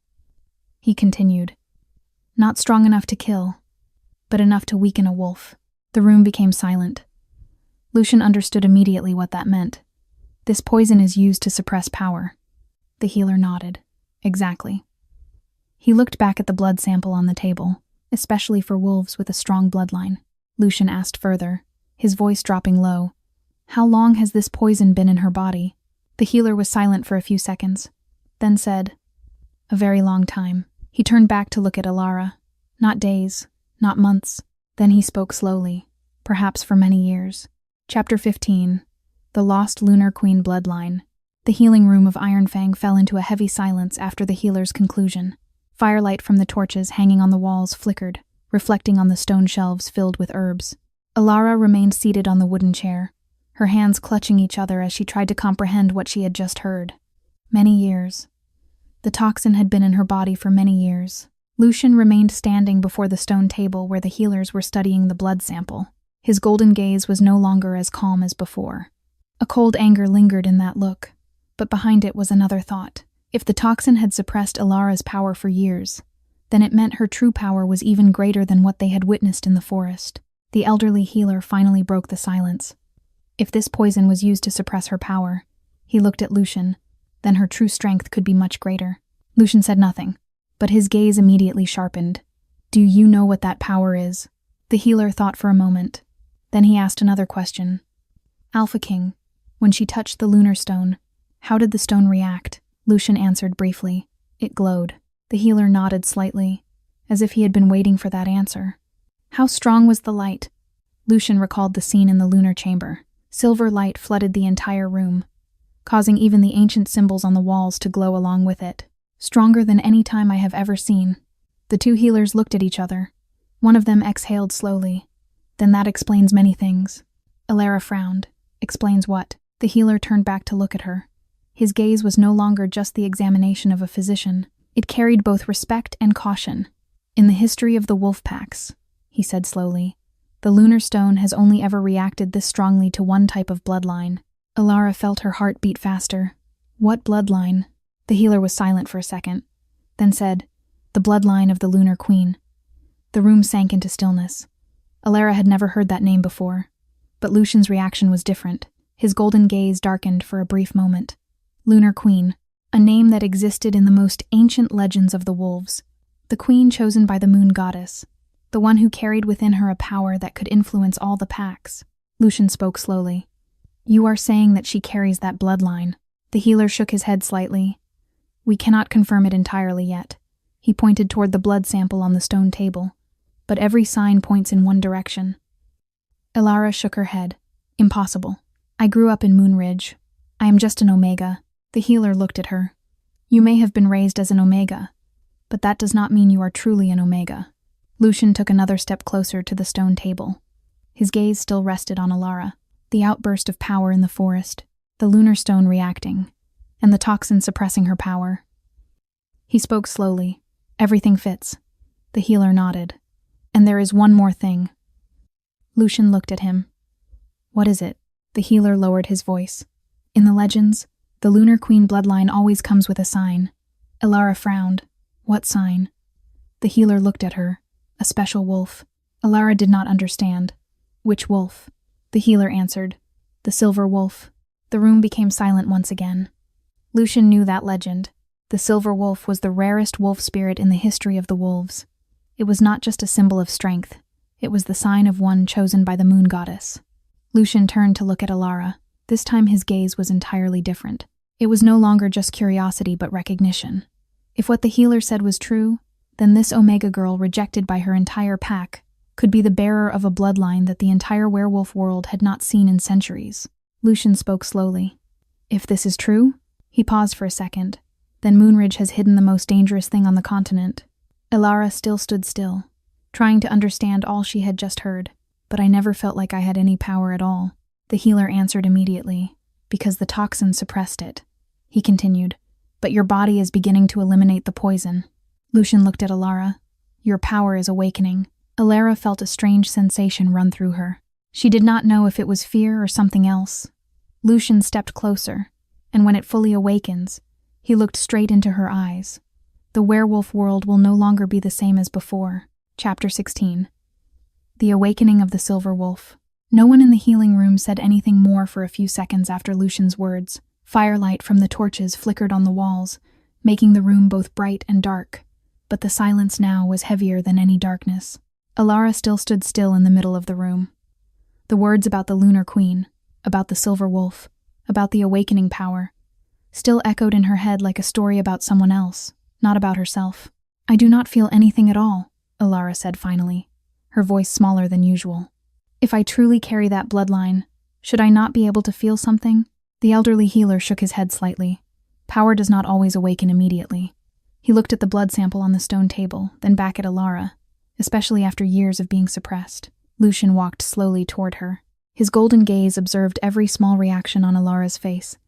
He continued. Not strong enough to kill, but enough to weaken a wolf. The room became silent. Lucian understood immediately what that meant. This poison is used to suppress power. The healer nodded. Exactly. He looked back at the blood sample on the table, especially for wolves with a strong bloodline. Lucian asked further, his voice dropping low. How long has this poison been in her body? The healer was silent for a few seconds, then said, A very long time. He turned back to look at Elara. Not days, not months. Then he spoke slowly, perhaps for many years. Chapter 15. The Lost Lunar Queen Bloodline. The healing room of Ironfang fell into a heavy silence after the healer's conclusion. Firelight from the torches hanging on the walls flickered, reflecting on the stone shelves filled with herbs. Elara remained seated on the wooden chair, her hands clutching each other as she tried to comprehend what she had just heard. Many years. The toxin had been in her body for many years. Lucian remained standing before the stone table where the healers were studying the blood sample. His golden gaze was no longer as calm as before. A cold anger lingered in that look, but behind it was another thought. If the toxin had suppressed Elara's power for years, then it meant her true power was even greater than what they had witnessed in the forest. The elderly healer finally broke the silence. If this poison was used to suppress her power, he looked at Lucian, then her true strength could be much greater. Lucian said nothing, but his gaze immediately sharpened. Do you know what that power is? The healer thought for a moment. Then he asked another question. Alpha King, when she touched the lunar stone, how did the stone react? Lucian answered briefly. It glowed. The healer nodded slightly, as if he had been waiting for that answer. How strong was the light? Lucian recalled the scene in the lunar chamber. Silver light flooded the entire room, causing even the ancient symbols on the walls to glow along with it. Stronger than any time I have ever seen. The two healers looked at each other. One of them exhaled slowly. Then that explains many things. Elara frowned. Explains what? The healer turned back to look at her. His gaze was no longer just the examination of a physician. It carried both respect and caution. In the history of the wolf packs, he said slowly, the lunar stone has only ever reacted this strongly to one type of bloodline. Elara felt her heart beat faster. What bloodline? The healer was silent for a second, then said, The bloodline of the Lunar Queen. The room sank into stillness. Elara had never heard that name before, but Lucian's reaction was different. His golden gaze darkened for a brief moment. Lunar Queen, a name that existed in the most ancient legends of the wolves. The queen chosen by the moon goddess, the one who carried within her a power that could influence all the packs. Lucian spoke slowly. You are saying that she carries that bloodline. The healer shook his head slightly. We cannot confirm it entirely yet. He pointed toward the blood sample on the stone table, but every sign points in one direction. Elara shook her head. Impossible. I grew up in Moonridge. I am just an Omega. The healer looked at her. You may have been raised as an Omega, but that does not mean you are truly an Omega. Lucian took another step closer to the stone table. His gaze still rested on Elara. The outburst of power in the forest, the lunar stone reacting, and the toxin suppressing her power. He spoke slowly. Everything fits. The healer nodded. And there is one more thing. Lucian looked at him. What is it? The healer lowered his voice. In the legends, the Lunar Queen bloodline always comes with a sign. Elara frowned. What sign? The healer looked at her. A special wolf. Elara did not understand. Which wolf? The healer answered. The silver wolf. The room became silent once again. Lucian knew that legend. The silver wolf was the rarest wolf spirit in the history of the wolves. It was not just a symbol of strength. It was the sign of one chosen by the moon goddess. Lucian turned to look at Elara. This time his gaze was entirely different. It was no longer just curiosity but recognition. If what the healer said was true, then this Omega girl, rejected by her entire pack, could be the bearer of a bloodline that the entire werewolf world had not seen in centuries. Lucian spoke slowly. If this is true? He paused for a second. Then Moonridge has hidden the most dangerous thing on the continent. Elara still stood still, trying to understand all she had just heard. But I never felt like I had any power at all. The healer answered immediately. Because the toxin suppressed it. He continued. But your body is beginning to eliminate the poison. Lucian looked at Elara. Your power is awakening. Elara felt a strange sensation run through her. She did not know if it was fear or something else. Lucian stepped closer, and when it fully awakens, he looked straight into her eyes. The werewolf world will no longer be the same as before. Chapter 16. The Awakening of the Silver Wolf. No one in the healing room said anything more for a few seconds after Lucian's words. Firelight from the torches flickered on the walls, making the room both bright and dark. But the silence now was heavier than any darkness. Elara still stood still in the middle of the room. The words about the Lunar Queen, about the Silver Wolf, about the awakening power, still echoed in her head like a story about someone else, not about herself. I do not feel anything at all, Elara said finally, her voice smaller than usual. If I truly carry that bloodline, should I not be able to feel something? The elderly healer shook his head slightly. Power does not always awaken immediately. He looked at the blood sample on the stone table, then back at Elara, especially after years of being suppressed. Lucian walked slowly toward her. His golden gaze observed every small reaction on Elara's face,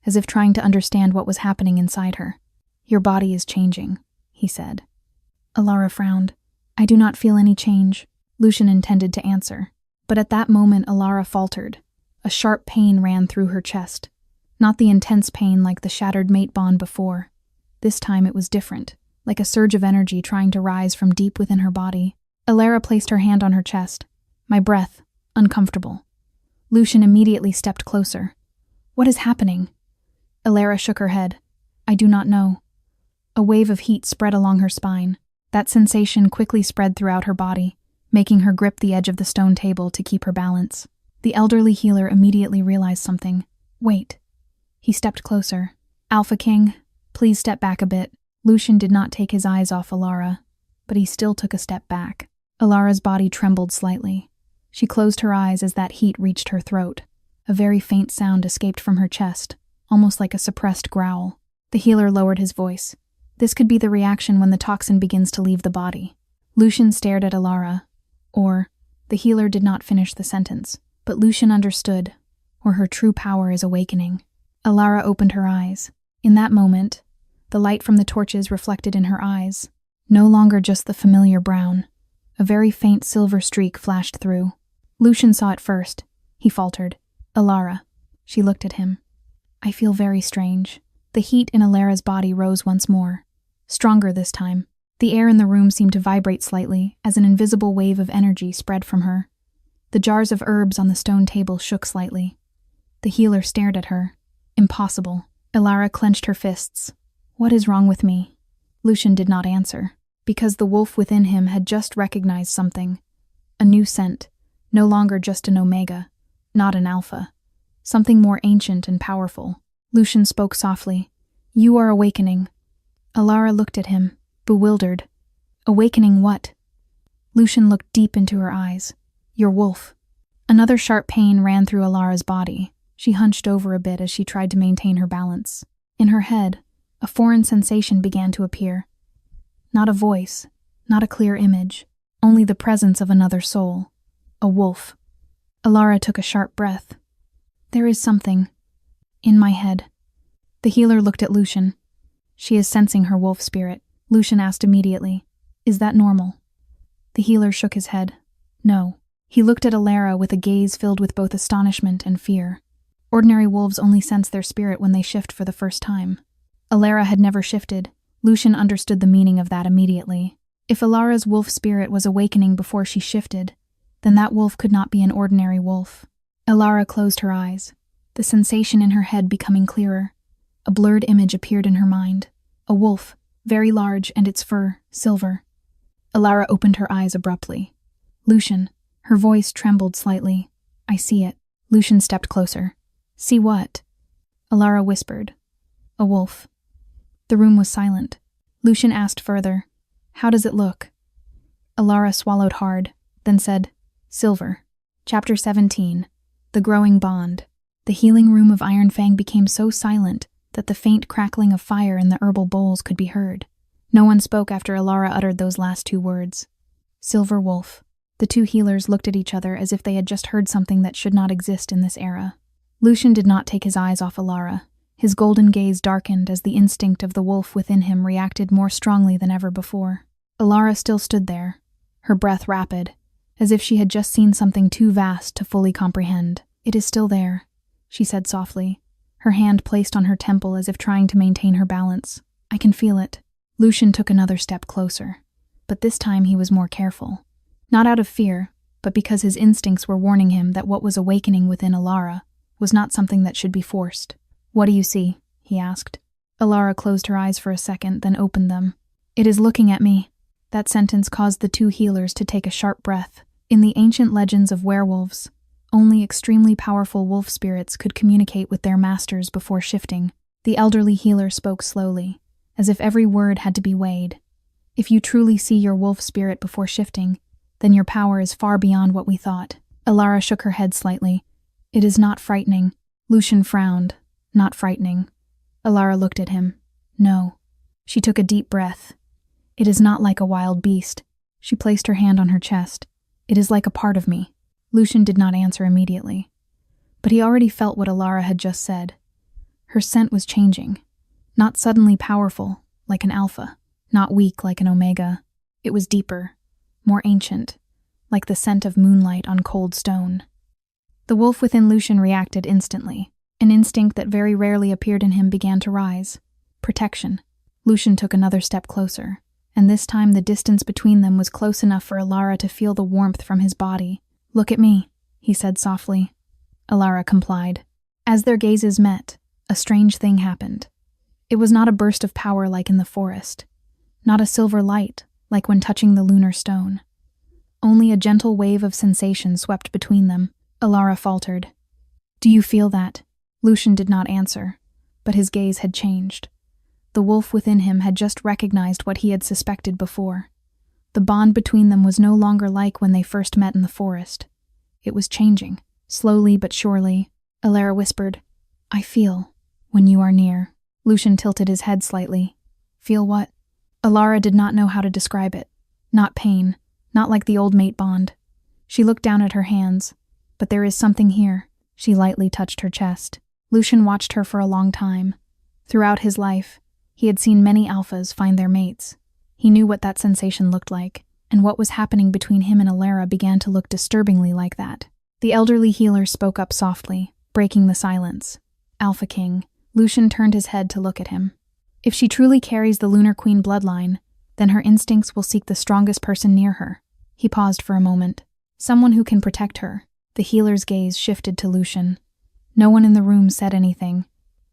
as if trying to understand what was happening inside her. Your body is changing, he said. Elara frowned. I do not feel any change. Lucian intended to answer, but at that moment Elara faltered. A sharp pain ran through her chest. Not the intense pain like the shattered mate bond before. This time it was different, like a surge of energy trying to rise from deep within her body. Elara placed her hand on her chest. My breath, uncomfortable. Lucian immediately stepped closer. What is happening? Elara shook her head. I do not know. A wave of heat spread along her spine. That sensation quickly spread throughout her body, making her grip the edge of the stone table to keep her balance. The elderly healer immediately realized something. Wait. He stepped closer. Alpha King, please step back a bit. Lucian did not take his eyes off Elara, but he still took a step back. Elara's body trembled slightly. She closed her eyes as that heat reached her throat. A very faint sound escaped from her chest, almost like a suppressed growl. The healer lowered his voice. This could be the reaction when the toxin begins to leave the body. Lucian stared at Elara. The healer did not finish the sentence, but Lucian understood, or her true power is awakening. Elara opened her eyes. In that moment, the light from the torches reflected in her eyes. No longer just the familiar brown. A very faint silver streak flashed through. Lucian saw it first. He faltered. Elara. She looked at him. I feel very strange. The heat in Elara's body rose once more. Stronger this time. The air in the room seemed to vibrate slightly as an invisible wave of energy spread from her. The jars of herbs on the stone table shook slightly. The healer stared at her. Impossible. Elara clenched her fists. What is wrong with me? Lucian did not answer, because the wolf within him had just recognized something. A new scent, no longer just an omega, not an alpha. Something more ancient and powerful. Lucian spoke softly. You are awakening. Elara looked at him, bewildered. Awakening what? Lucian looked deep into her eyes. Your wolf. Another sharp pain ran through Elara's body. She hunched over a bit as she tried to maintain her balance. In her head, a foreign sensation began to appear. Not a voice, not a clear image, only the presence of another soul. A wolf. Elara took a sharp breath. There is something. In my head. The healer looked at Lucian. She is sensing her wolf spirit. Lucian asked immediately, Is that normal? The healer shook his head. No. He looked at Elara with a gaze filled with both astonishment and fear. Ordinary wolves only sense their spirit when they shift for the first time. Elara had never shifted. Lucian understood the meaning of that immediately. If Elara's wolf spirit was awakening before she shifted, then that wolf could not be an ordinary wolf. Elara closed her eyes, the sensation in her head becoming clearer. A blurred image appeared in her mind. A wolf, very large, and its fur silver. Elara opened her eyes abruptly. Lucian. Her voice trembled slightly. I see it. Lucian stepped closer. See what? Elara whispered. A wolf. The room was silent. Lucian asked further, How does it look? Elara swallowed hard, then said, Silver. Chapter 17. The Growing Bond. The healing room of Ironfang became so silent that the faint crackling of fire in the herbal bowls could be heard. No one spoke after Elara uttered those last two words. Silver wolf. The two healers looked at each other as if they had just heard something that should not exist in this era. Lucian did not take his eyes off Elara. His golden gaze darkened as the instinct of the wolf within him reacted more strongly than ever before. Elara still stood there, her breath rapid, as if she had just seen something too vast to fully comprehend. It is still there, she said softly, her hand placed on her temple as if trying to maintain her balance. I can feel it. Lucian took another step closer, but this time he was more careful. Not out of fear, but because his instincts were warning him that what was awakening within Elara was not something that should be forced. What do you see? He asked. Elara closed her eyes for a second, then opened them. It is looking at me. That sentence caused the two healers to take a sharp breath. In the ancient legends of werewolves, only extremely powerful wolf spirits could communicate with their masters before shifting. The elderly healer spoke slowly, as if every word had to be weighed. If you truly see your wolf spirit before shifting, then your power is far beyond what we thought. Elara shook her head slightly. It is not frightening. Lucian frowned. Not frightening. Elara looked at him. No. She took a deep breath. It is not like a wild beast. She placed her hand on her chest. It is like a part of me. Lucian did not answer immediately. But he already felt what Elara had just said. Her scent was changing. Not suddenly powerful, like an alpha. Not weak, like an omega. It was deeper. More ancient, like the scent of moonlight on cold stone. The wolf within Lucian reacted instantly. An instinct that very rarely appeared in him began to rise. Protection. Lucian took another step closer, and this time the distance between them was close enough for Elara to feel the warmth from his body. Look at me, he said softly. Elara complied. As their gazes met, a strange thing happened. It was not a burst of power like in the forest, not a silver light like when touching the lunar stone. Only a gentle wave of sensation swept between them. Elara faltered. Do you feel that? Lucian did not answer, but his gaze had changed. The wolf within him had just recognized what he had suspected before. The bond between them was no longer like when they first met in the forest. It was changing, slowly but surely. Elara whispered, I feel, when you are near. Lucian tilted his head slightly. Feel what? Elara did not know how to describe it. Not pain, not like the old mate bond. She looked down at her hands. But there is something here. She lightly touched her chest. Lucian watched her for a long time. Throughout his life, he had seen many alphas find their mates. He knew what that sensation looked like, and what was happening between him and Elara began to look disturbingly like that. The elderly healer spoke up softly, breaking the silence. Alpha King. Lucian turned his head to look at him. If she truly carries the Lunar Queen bloodline, then her instincts will seek the strongest person near her. He paused for a moment. Someone who can protect her. The healer's gaze shifted to Lucian. No one in the room said anything,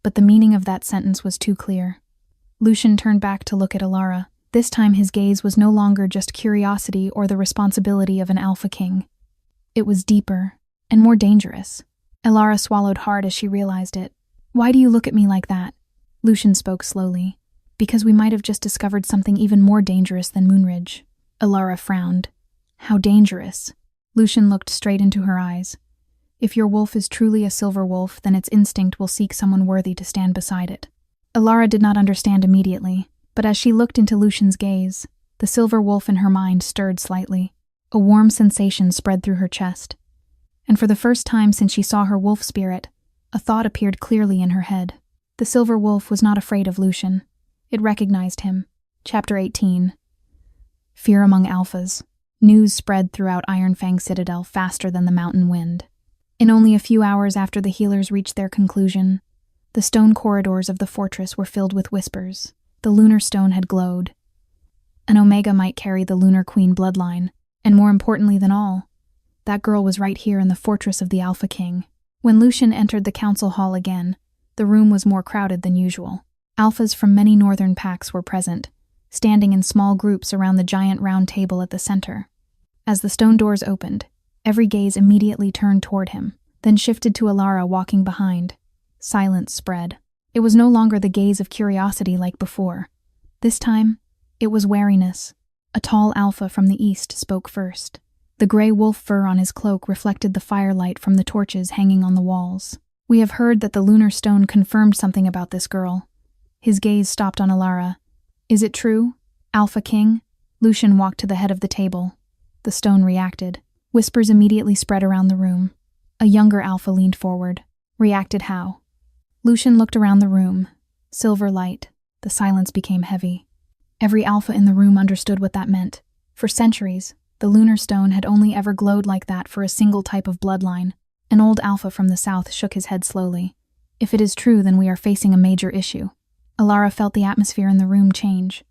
but the meaning of that sentence was too clear. Lucian turned back to look at Elara. This time his gaze was no longer just curiosity or the responsibility of an Alpha King. It was deeper and more dangerous. Elara swallowed hard as she realized it. Why do you look at me like that? Lucian spoke slowly. Because we might have just discovered something even more dangerous than Moonridge. Elara frowned. How dangerous? Lucian looked straight into her eyes. If your wolf is truly a silver wolf, then its instinct will seek someone worthy to stand beside it. Elara did not understand immediately, but as she looked into Lucian's gaze, the silver wolf in her mind stirred slightly. A warm sensation spread through her chest. And for the first time since she saw her wolf spirit, a thought appeared clearly in her head. The silver wolf was not afraid of Lucian. It recognized him. Chapter 18. Fear among alphas. News spread throughout Ironfang Citadel faster than the mountain wind. In only a few hours after the healers reached their conclusion, the stone corridors of the fortress were filled with whispers. The lunar stone had glowed. An Omega might carry the Lunar Queen bloodline, and more importantly than all, that girl was right here in the fortress of the Alpha King. When Lucian entered the council hall again, the room was more crowded than usual. Alphas from many northern packs were present, standing in small groups around the giant round table at the center. As the stone doors opened, every gaze immediately turned toward him, then shifted to Elara walking behind. Silence spread. It was no longer the gaze of curiosity like before. This time, it was wariness. A tall alpha from the east spoke first. The gray wolf fur on his cloak reflected the firelight from the torches hanging on the walls. "We have heard that the lunar stone confirmed something about this girl." His gaze stopped on Elara. "Is it true, Alpha King?" Lucian walked to the head of the table. The stone reacted. Whispers immediately spread around the room. A younger alpha leaned forward. "Reacted how?" Lucian looked around the room. Silver light. The silence became heavy. Every alpha in the room understood what that meant. For centuries, the lunar stone had only ever glowed like that for a single type of bloodline. An old alpha from the south shook his head slowly. "If it is true, then we are facing a major issue." Elara felt the atmosphere in the room change.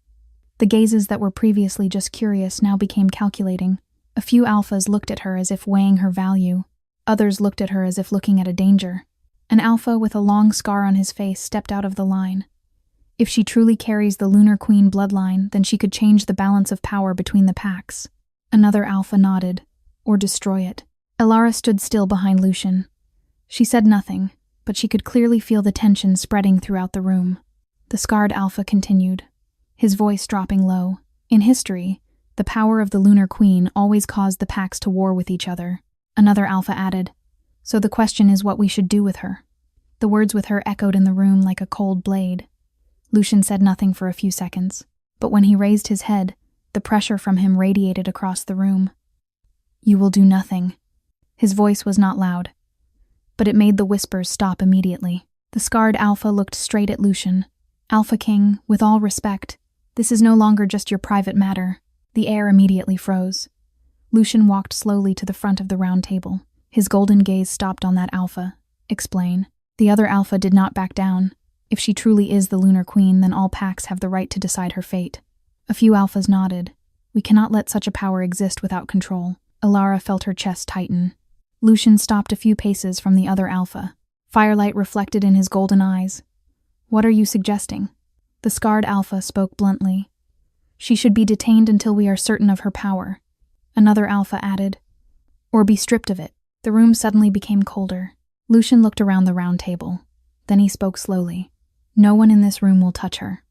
The gazes that were previously just curious now became calculating. A few alphas looked at her as if weighing her value. Others looked at her as if looking at a danger. An alpha with a long scar on his face stepped out of the line. If she truly carries the Lunar Queen bloodline, then she could change the balance of power between the packs. Another alpha nodded. Or destroy it. Elara stood still behind Lucian. She said nothing, but she could clearly feel the tension spreading throughout the room. The scarred alpha continued, his voice dropping low. In history, the power of the Lunar Queen always caused the packs to war with each other. Another alpha added, "So the question is what we should do with her." The words with her echoed in the room like a cold blade. Lucian said nothing for a few seconds, but when he raised his head, the pressure from him radiated across the room. "You will do nothing." His voice was not loud, but it made the whispers stop immediately. The scarred alpha looked straight at Lucian. "Alpha King, with all respect, this is no longer just your private matter." The air immediately froze. Lucian walked slowly to the front of the round table. His golden gaze stopped on that alpha. "Explain." The other alpha did not back down. If she truly is the Lunar Queen, then all packs have the right to decide her fate. A few alphas nodded. "We cannot let such a power exist without control." Elara felt her chest tighten. Lucian stopped a few paces from the other alpha. Firelight reflected in his golden eyes. "What are you suggesting?" The scarred alpha spoke bluntly. "She should be detained until we are certain of her power." Another alpha added, "Or be stripped of it." The room suddenly became colder. Lucian looked around the round table. Then he spoke slowly. "No one in this room will touch her."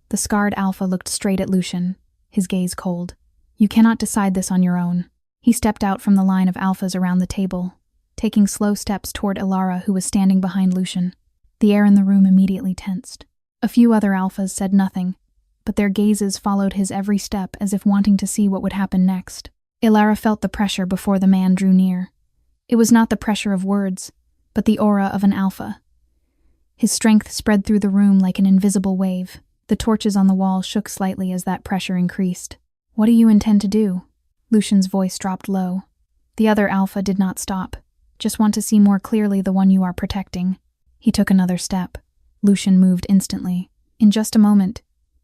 The scarred alpha looked straight at Lucian, his gaze cold. "You cannot decide this on your own." He stepped out from the line of alphas around the table, taking slow steps toward Elara, who was standing behind Lucian. The air in the room immediately tensed. A few other alphas said nothing, but their gazes followed his every step as if wanting to see what would happen next. Elara felt the pressure before the man drew near. It was not the pressure of words, but the aura of an alpha. His strength spread through the room like an invisible wave. The torches on the wall shook slightly as that pressure increased. "What do you intend to do?" Lucian's voice dropped low. The other alpha did not stop. "Just want to see more clearly the one you are protecting." He took another step. Lucian moved instantly. In just a moment,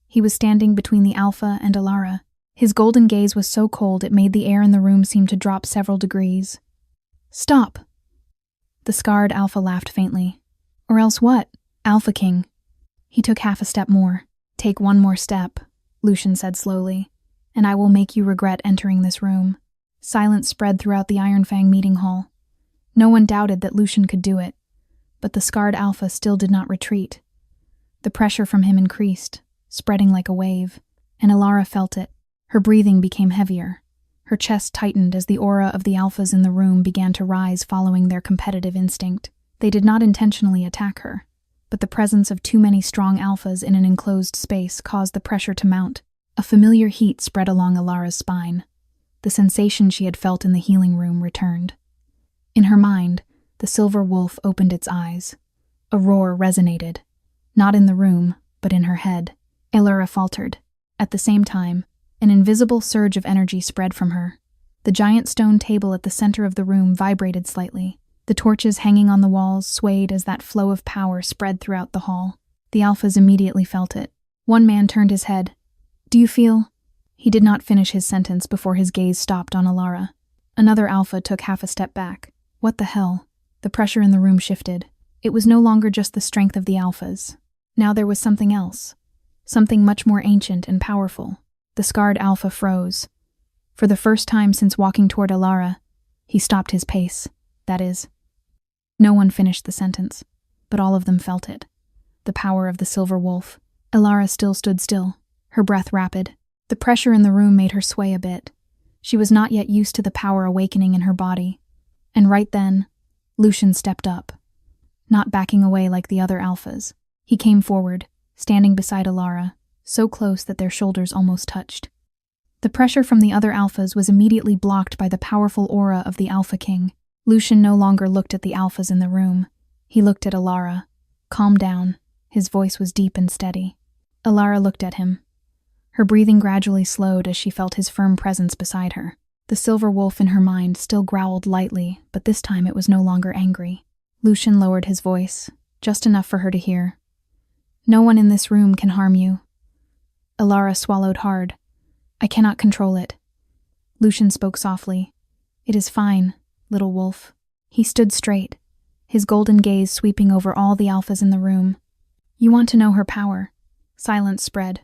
he was standing between the alpha and Elara. His golden gaze was so cold it made the air in the room seem to drop several degrees. "Stop!" The scarred alpha laughed faintly. "Or else what, Alpha King?" He took half a step more. "Take one more step," Lucian said slowly, "and I will make you regret entering this room." Silence spread throughout the Ironfang meeting hall. No one doubted that Lucian could do it, but the scarred alpha still did not retreat. The pressure from him increased, spreading like a wave, and Elara felt it. Her breathing became heavier. Her chest tightened as the aura of the alphas in the room began to rise following their competitive instinct. They did not intentionally attack her, but the presence of too many strong alphas in an enclosed space caused the pressure to mount. A familiar heat spread along Elara's spine. The sensation she had felt in the healing room returned. In her mind, the silver wolf opened its eyes. A roar resonated, not in the room, but in her head. Elara faltered. At the same time, an invisible surge of energy spread from her. The giant stone table at the center of the room vibrated slightly. The torches hanging on the walls swayed as that flow of power spread throughout the hall. The alphas immediately felt it. One man turned his head. "Do you feel—" He did not finish his sentence before his gaze stopped on Elara. Another alpha took half a step back. What the hell? The pressure in the room shifted. It was no longer just the strength of the alphas. Now there was something else. Something much more ancient and powerful. The scarred alpha froze. For the first time since walking toward Elara, he stopped his pace. That is. No one finished the sentence, but all of them felt it. The power of the silver wolf. Elara still stood still, her breath rapid. The pressure in the room made her sway a bit. She was not yet used to the power awakening in her body. And right then, Lucian stepped up. Not backing away like the other alphas. He came forward, standing beside Elara, so close that their shoulders almost touched. The pressure from the other alphas was immediately blocked by the powerful aura of the Alpha King. Lucian no longer looked at the alphas in the room. He looked at Elara. Calm down. His voice was deep and steady. Elara looked at him. Her breathing gradually slowed as she felt his firm presence beside her. The silver wolf in her mind still growled lightly, but this time it was no longer angry. Lucian lowered his voice, just enough for her to hear. "No one in this room can harm you." Elara swallowed hard. "I cannot control it." Lucian spoke softly. "It is fine, little wolf." He stood straight, his golden gaze sweeping over all the alphas in the room. "You want to know her power." Silence spread.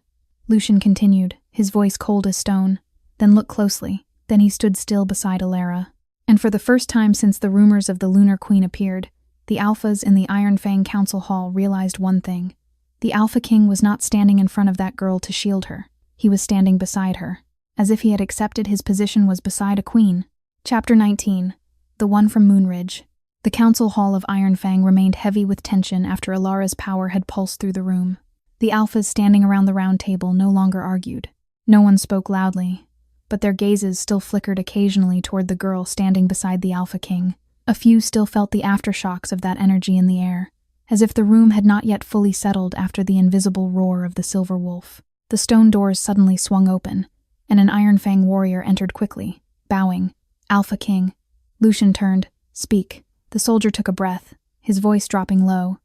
Lucian continued, his voice cold as stone. "Then look closely." Then he stood still beside Elara. And for the first time since the rumors of the Lunar Queen appeared, the alphas in the Ironfang Council Hall realized one thing. The Alpha King was not standing in front of that girl to shield her. He was standing beside her, as if he had accepted his position was beside a queen. Chapter 19. The One from Moonridge. The Council Hall of Ironfang remained heavy with tension after Elara's power had pulsed through the room. The alphas standing around the round table no longer argued. No one spoke loudly, but their gazes still flickered occasionally toward the girl standing beside the Alpha King. A few still felt the aftershocks of that energy in the air, as if the room had not yet fully settled after the invisible roar of the silver wolf. The stone doors suddenly swung open, and an Ironfang warrior entered quickly, bowing. "Alpha King." Lucian turned. "Speak." The soldier took a breath, his voice dropping low.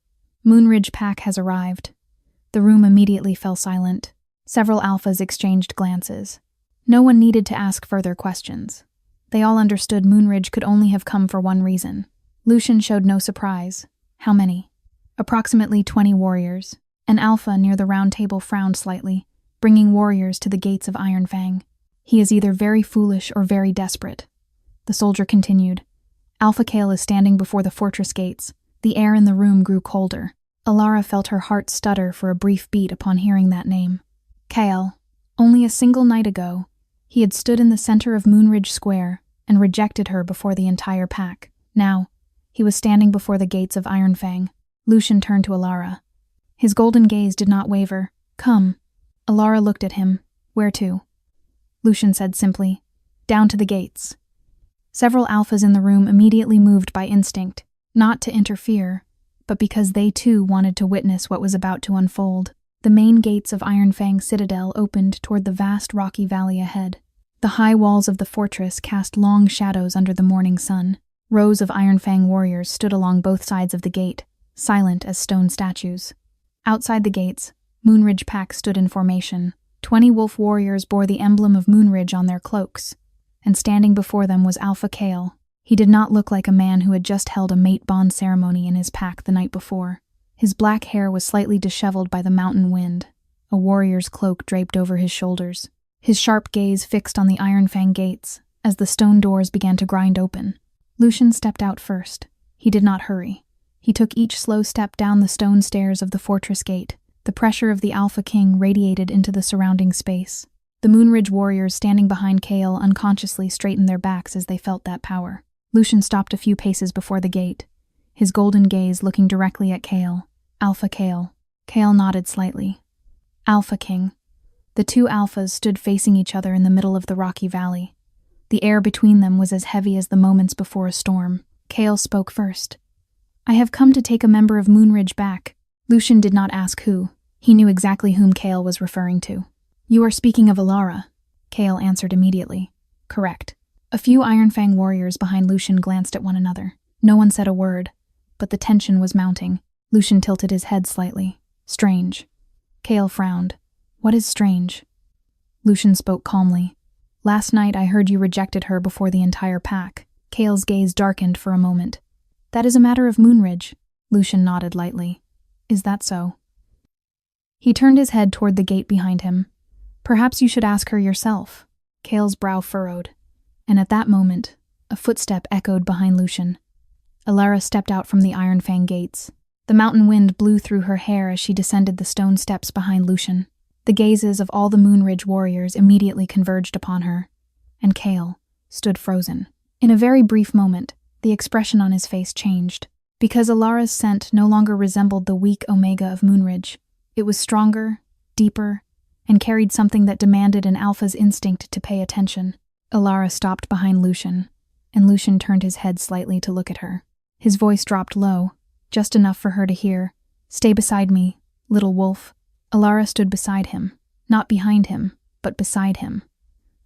"Moonridge Pack has arrived." The room immediately fell silent. Several alphas exchanged glances. No one needed to ask further questions. They all understood Moonridge could only have come for one reason. Lucian showed no surprise. How many? Approximately 20 warriors. An alpha near the round table frowned slightly, bringing warriors to the gates of Ironfang. "He is either very foolish or very desperate." The soldier continued. "Alpha Kael is standing before the fortress gates." The air in the room grew colder. Elara felt her heart stutter for a brief beat upon hearing that name. Kael. Only a single night ago, he had stood in the center of Moonridge Square and rejected her before the entire pack. Now, he was standing before the gates of Ironfang. Lucian turned to Elara. His golden gaze did not waver. "Come." Elara looked at him. "Where to?" Lucian said simply, "Down to the gates." Several alphas in the room immediately moved by instinct, not to interfere, but because they too wanted to witness what was about to unfold. The main gates of Ironfang Citadel opened toward the vast rocky valley ahead. The high walls of the fortress cast long shadows under the morning sun. Rows of Ironfang warriors stood along both sides of the gate, silent as stone statues. Outside the gates, Moonridge Pack stood in formation. 20 wolf warriors bore the emblem of Moonridge on their cloaks, and standing before them was Alpha Kael. He did not look like a man who had just held a mate bond ceremony in his pack the night before. His black hair was slightly disheveled by the mountain wind, a warrior's cloak draped over his shoulders. His sharp gaze fixed on the Ironfang gates as the stone doors began to grind open. Lucian stepped out first. He did not hurry. He took each slow step down the stone stairs of the fortress gate. The pressure of the Alpha King radiated into the surrounding space. The Moonridge warriors standing behind Kael unconsciously straightened their backs as they felt that power. Lucian stopped a few paces before the gate, his golden gaze looking directly at Kael. "Alpha Kael." Kael nodded slightly. "Alpha King." The two alphas stood facing each other in the middle of the rocky valley. The air between them was as heavy as the moments before a storm. Kael spoke first. "I have come to take a member of Moonridge back." Lucian did not ask who. He knew exactly whom Kael was referring to. "You are speaking of Elara," Kael answered immediately. "Correct." A few Ironfang warriors behind Lucian glanced at one another. No one said a word, but the tension was mounting. Lucian tilted his head slightly. Strange. Kael frowned. What is strange? Lucian spoke calmly. Last night I heard you rejected her before the entire pack. Kael's gaze darkened for a moment. That is a matter of Moonridge. Lucian nodded lightly. Is that so? He turned his head toward the gate behind him. Perhaps you should ask her yourself. Kael's brow furrowed, and at that moment, a footstep echoed behind Lucian. Elara stepped out from the Ironfang gates. The mountain wind blew through her hair as she descended the stone steps behind Lucian. The gazes of all the Moonridge warriors immediately converged upon her, and Kael stood frozen. In a very brief moment, the expression on his face changed. Because Elara's scent no longer resembled the weak omega of Moonridge, it was stronger, deeper, and carried something that demanded an alpha's instinct to pay attention. Elara stopped behind Lucian, and Lucian turned his head slightly to look at her. His voice dropped low, just enough for her to hear. Stay beside me, little wolf. Elara stood beside him, not behind him, but beside him.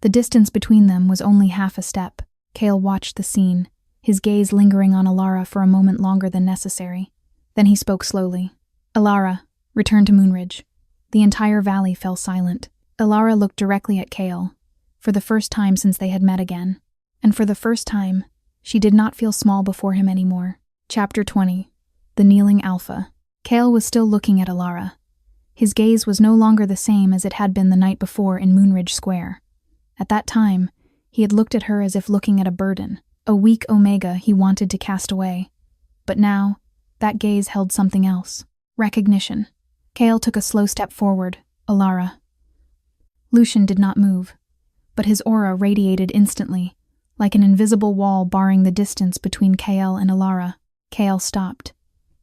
The distance between them was only half a step. Kael watched the scene, his gaze lingering on Elara for a moment longer than necessary. Then he spoke slowly. Elara, return to Moonridge. The entire valley fell silent. Elara looked directly at Kael, for the first time since they had met again. And for the first time, she did not feel small before him anymore. Chapter 20. The Kneeling Alpha. Kael was still looking at Elara. His gaze was no longer the same as it had been the night before in Moonridge Square. At that time, he had looked at her as if looking at a burden, a weak omega he wanted to cast away. But now, that gaze held something else. Recognition. Kael took a slow step forward. Elara. Lucian did not move, but his aura radiated instantly, like an invisible wall barring the distance between Kael and Elara. Kael stopped.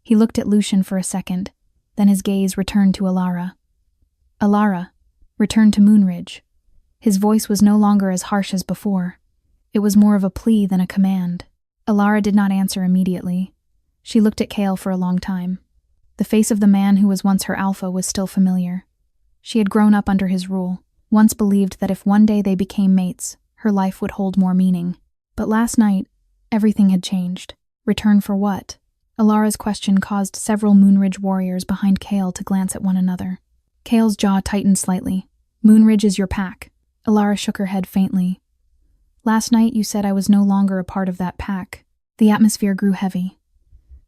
He looked at Lucian for a second, then his gaze returned to Elara. Elara, return to Moonridge. His voice was no longer as harsh as before. It was more of a plea than a command. Elara did not answer immediately. She looked at Kael for a long time. The face of the man who was once her alpha was still familiar. She had grown up under his rule, once believed that if one day they became mates, her life would hold more meaning. But last night, everything had changed. Return for what? Elara's question caused several Moonridge warriors behind Kael to glance at one another. Kael's jaw tightened slightly. Moonridge is your pack. Elara shook her head faintly. Last night you said I was no longer a part of that pack. The atmosphere grew heavy.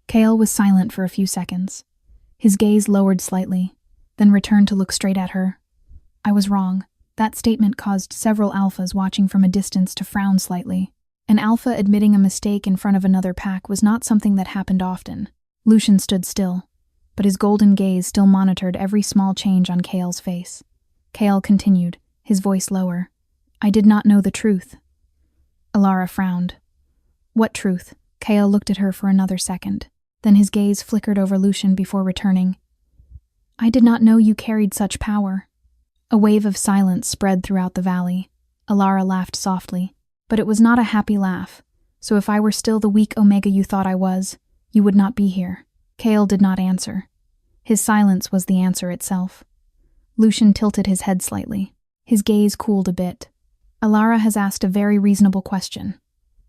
Kael was silent for a few seconds. His gaze lowered slightly, then returned to look straight at her. I was wrong. That statement caused several alphas watching from a distance to frown slightly. An alpha admitting a mistake in front of another pack was not something that happened often. Lucian stood still, but his golden gaze still monitored every small change on Kael's face. Kael continued, his voice lower. I did not know the truth. Elara frowned. What truth? Kael looked at her for another second. Then his gaze flickered over Lucian before returning. I did not know you carried such power. A wave of silence spread throughout the valley. Elara laughed softly, but it was not a happy laugh, so if I were still the weak omega you thought I was, you would not be here. Kael did not answer. His silence was the answer itself. Lucian tilted his head slightly. His gaze cooled a bit. Elara has asked a very reasonable question.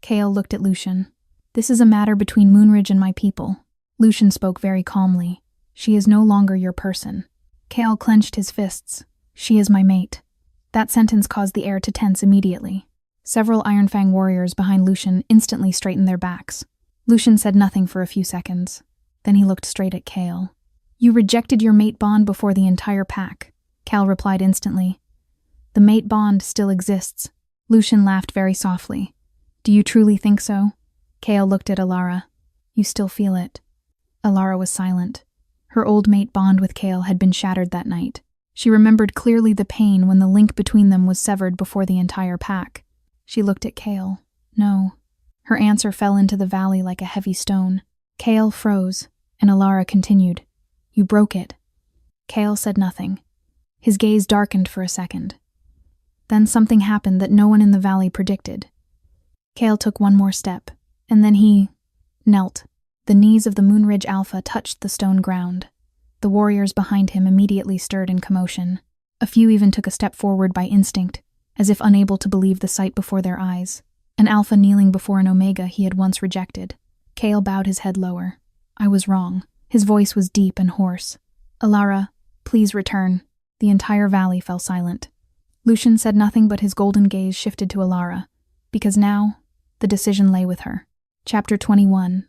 Kael looked at Lucian. This is a matter between Moonridge and my people. Lucian spoke very calmly. She is no longer your person. Kael clenched his fists. She is my mate. That sentence caused the air to tense immediately. Several Ironfang warriors behind Lucian instantly straightened their backs. Lucian said nothing for a few seconds. Then he looked straight at Kael. You rejected your mate bond before the entire pack. Kael replied instantly. The mate bond still exists. Lucian laughed very softly. Do you truly think so? Kael looked at Elara. You still feel it. Elara was silent. Her old mate bond with Kael had been shattered that night. She remembered clearly the pain when the link between them was severed before the entire pack. She looked at Kael. No. Her answer fell into the valley like a heavy stone. Kael froze, and Elara continued. You broke it. Kael said nothing. His gaze darkened for a second. Then something happened that no one in the valley predicted. Kael took one more step, and then he knelt. The knees of the Moonridge Alpha touched the stone ground. The warriors behind him immediately stirred in commotion. A few even took a step forward by instinct, as if unable to believe the sight before their eyes. an alpha kneeling before an omega he had once rejected. Kael bowed his head lower. I was wrong. His voice was deep and hoarse. Elara, please return. The entire valley fell silent. Lucian said nothing, but his golden gaze shifted to Elara, because now the decision lay with her. Chapter 21.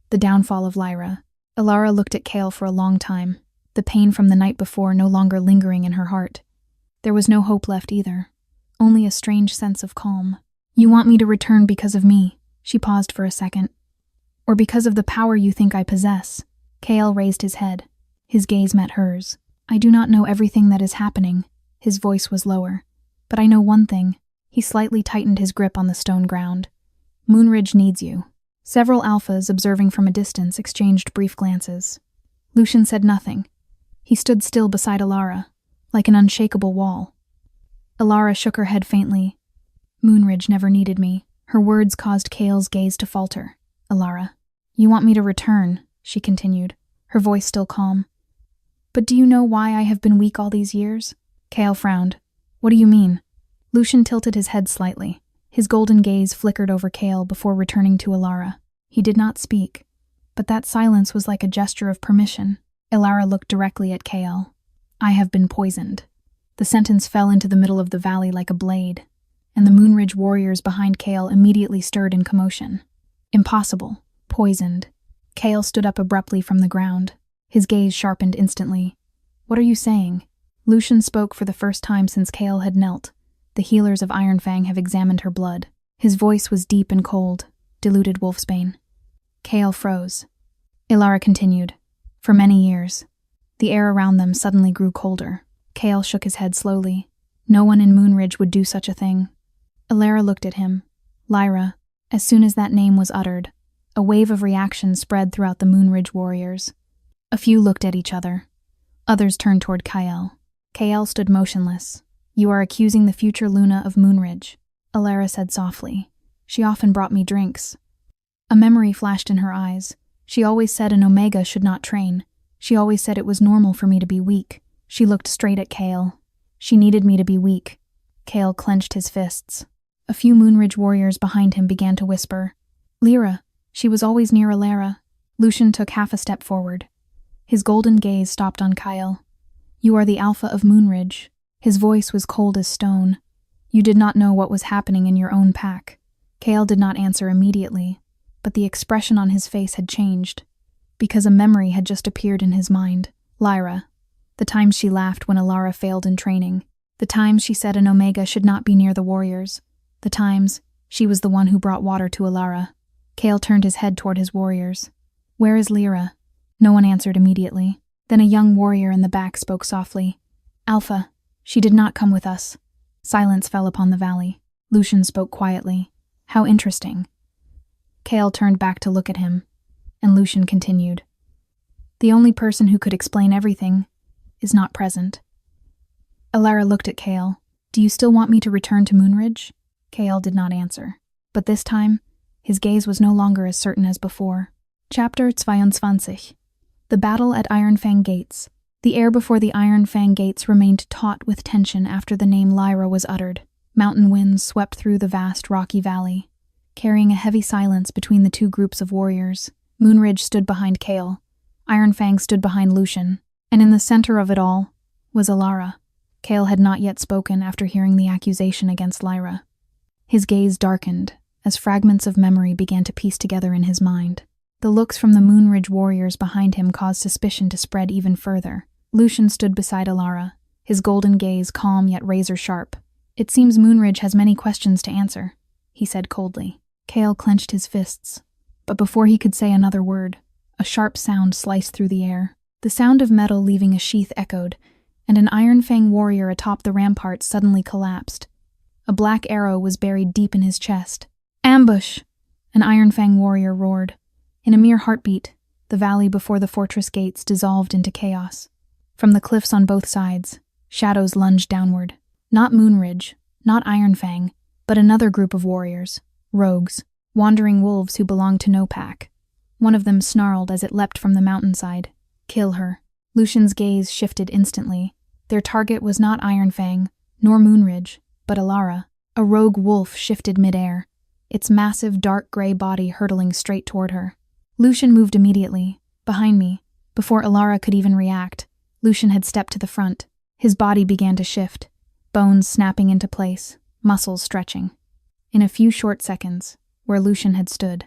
The Downfall of Lyra. Elara looked at Kael for a long time, the pain from the night before no longer lingering in her heart. There was no hope left either, only a strange sense of calm. You want me to return because of me? She paused for a second. Or because of the power you think I possess? Kael raised his head. His gaze met hers. I do not know everything that is happening. His voice was lower. But I know one thing. He slightly tightened his grip on the stone ground. Moonridge needs you. Several alphas, observing from a distance, exchanged brief glances. Lucian said nothing. He stood still beside Elara, like an unshakable wall. Elara shook her head faintly. Moonridge never needed me. Her words caused Kael's gaze to falter. Elara, you want me to return, she continued, her voice still calm. But do you know why I have been weak all these years? Kael frowned. What do you mean? Lucian tilted his head slightly. His golden gaze flickered over Kael before returning to Elara. He did not speak, but that silence was like a gesture of permission. Elara looked directly at Kael. I have been poisoned. The sentence fell into the middle of the valley like a blade, and the Moonridge warriors behind Kael immediately stirred in commotion. Impossible. Poisoned. Kael stood up abruptly from the ground. His gaze sharpened instantly. What are you saying? Lucian spoke for the first time since Kael had knelt. The healers of Ironfang have examined her blood. His voice was deep and cold, diluted wolfsbane. Kael froze. Elara continued. For many years. The air around them suddenly grew colder. Kael shook his head slowly. No one in Moonridge would do such a thing. Elara looked at him. Lyra. As soon as that name was uttered, a wave of reaction spread throughout the Moonridge warriors. A few looked at each other. Others turned toward Kael. Kael stood motionless. You are accusing the future Luna of Moonridge, Elara said softly. She often brought me drinks. A memory flashed in her eyes. She always said an Omega should not train. She always said it was normal for me to be weak. She looked straight at Kael. She needed me to be weak. Kael clenched his fists. A few Moonridge warriors behind him began to whisper. Lyra. She was always near Elara. Lucian took half a step forward. His golden gaze stopped on Kael. You are the Alpha of Moonridge. His voice was cold as stone. You did not know what was happening in your own pack. Kael did not answer immediately, but the expression on his face had changed, because a memory had just appeared in his mind. Lyra. The times she laughed when Elara failed in training. The times she said an Omega should not be near the warriors. The times she was the one who brought water to Elara. Kael turned his head toward his warriors. Where is Lyra? No one answered immediately. Then a young warrior in the back spoke softly. Alpha. She did not come with us. Silence fell upon the valley. Lucian spoke quietly. How interesting. Kael turned back to look at him, and Lucian continued. The only person who could explain everything is not present. Elara looked at Kael. Do you still want me to return to Moonridge? Kael did not answer, but this time, his gaze was no longer as certain as before. Chapter 22. The Battle at Ironfang Gates. The air before the Ironfang Gates remained taut with tension after the name Lyra was uttered. Mountain winds swept through the vast rocky valley, carrying a heavy silence between the two groups of warriors. Moonridge stood behind Kael. Ironfang stood behind Lucian, and in the center of it all was Elara. Kael had not yet spoken after hearing the accusation against Lyra. His gaze darkened as fragments of memory began to piece together in his mind. The looks from the Moonridge warriors behind him caused suspicion to spread even further. Lucian stood beside Elara, his golden gaze calm yet razor-sharp. It seems Moonridge has many questions to answer, he said coldly. Kael clenched his fists, but before he could say another word, a sharp sound sliced through the air. The sound of metal leaving a sheath echoed, and an Ironfang warrior atop the rampart suddenly collapsed. A black arrow was buried deep in his chest. Ambush! An Ironfang warrior roared. In a mere heartbeat, the valley before the fortress gates dissolved into chaos. From the cliffs on both sides, shadows lunged downward. Not Moonridge, not Ironfang, but another group of warriors, rogues, wandering wolves who belonged to no pack. One of them snarled as it leapt from the mountainside. Kill her. Lucian's gaze shifted instantly. Their target was not Ironfang, nor Moonridge, but Elara. A rogue wolf shifted midair, its massive dark gray body hurtling straight toward her. Lucian moved immediately, behind me. Before Elara could even react, Lucian had stepped to the front. His body began to shift, bones snapping into place, muscles stretching. In a few short seconds, where Lucian had stood,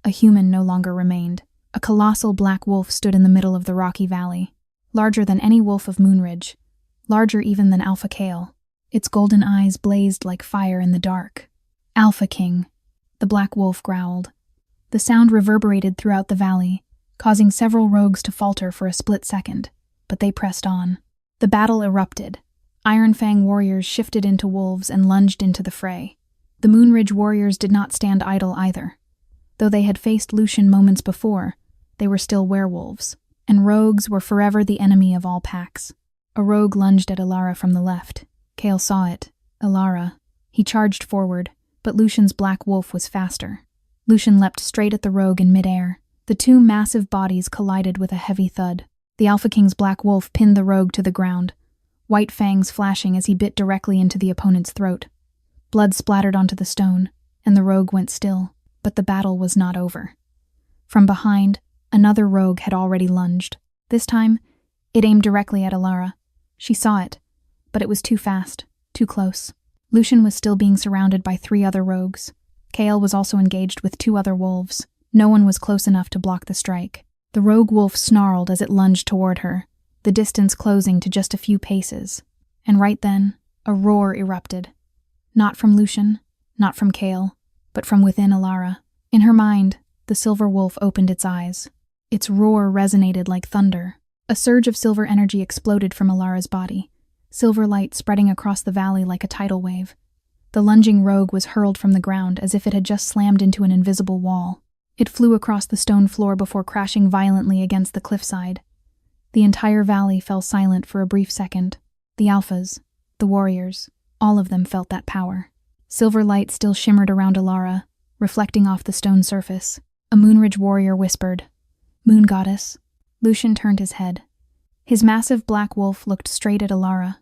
a human no longer remained. A colossal black wolf stood in the middle of the rocky valley, larger than any wolf of Moonridge, larger even than Alpha Kael. Its golden eyes blazed like fire in the dark. "Alpha King," the black wolf growled. The sound reverberated throughout the valley, causing several rogues to falter for a split second, but they pressed on. The battle erupted. Ironfang warriors shifted into wolves and lunged into the fray. The Moonridge warriors did not stand idle either. Though they had faced Lucian moments before, they were still werewolves, and rogues were forever the enemy of all packs. A rogue lunged at Elara from the left. Kael saw it. Elara. He charged forward, but Lucian's black wolf was faster. Lucian leapt straight at the rogue in midair. The two massive bodies collided with a heavy thud. The Alpha King's black wolf pinned the rogue to the ground, white fangs flashing as he bit directly into the opponent's throat. Blood splattered onto the stone, and the rogue went still, but the battle was not over. From behind, another rogue had already lunged. This time, it aimed directly at Elara. She saw it, but it was too fast, too close. Lucian was still being surrounded by 3 other rogues. Kael was also engaged with 2 other wolves. No one was close enough to block the strike. The rogue wolf snarled as it lunged toward her, the distance closing to just a few paces. And right then, a roar erupted. Not from Lucian, not from Kael, but from within Elara. In her mind, the silver wolf opened its eyes. Its roar resonated like thunder. A surge of silver energy exploded from Elara's body, silver light spreading across the valley like a tidal wave. The lunging rogue was hurled from the ground as if it had just slammed into an invisible wall. It flew across the stone floor before crashing violently against the cliffside. The entire valley fell silent for a brief second. The alphas, the warriors, all of them felt that power. Silver light still shimmered around Elara, reflecting off the stone surface. A Moonridge warrior whispered, "Moon Goddess." Lucian turned his head. His massive black wolf looked straight at Elara,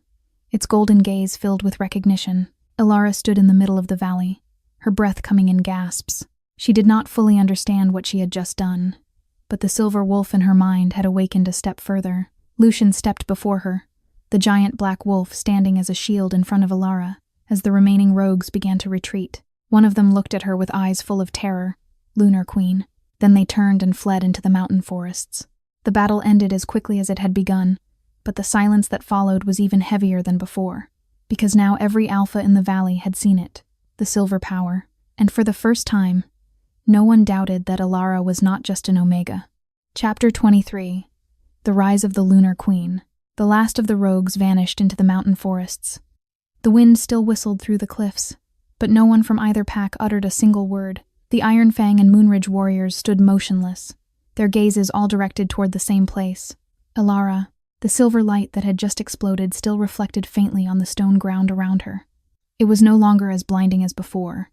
its golden gaze filled with recognition. Elara stood in the middle of the valley, her breath coming in gasps. She did not fully understand what she had just done, but the silver wolf in her mind had awakened a step further. Lucian stepped before her, the giant black wolf standing as a shield in front of Elara, as the remaining rogues began to retreat. One of them looked at her with eyes full of terror, Lunar Queen. Then they turned and fled into the mountain forests. The battle ended as quickly as it had begun, but the silence that followed was even heavier than before, because now every alpha in the valley had seen it, the silver power, and for the first time, no one doubted that Elara was not just an Omega. Chapter 23. The Rise of the Lunar Queen. The last of the rogues vanished into the mountain forests. The wind still whistled through the cliffs, but no one from either pack uttered a single word. The Ironfang and Moonridge warriors stood motionless, their gazes all directed toward the same place. Elara, the silver light that had just exploded, still reflected faintly on the stone ground around her. It was no longer as blinding as before,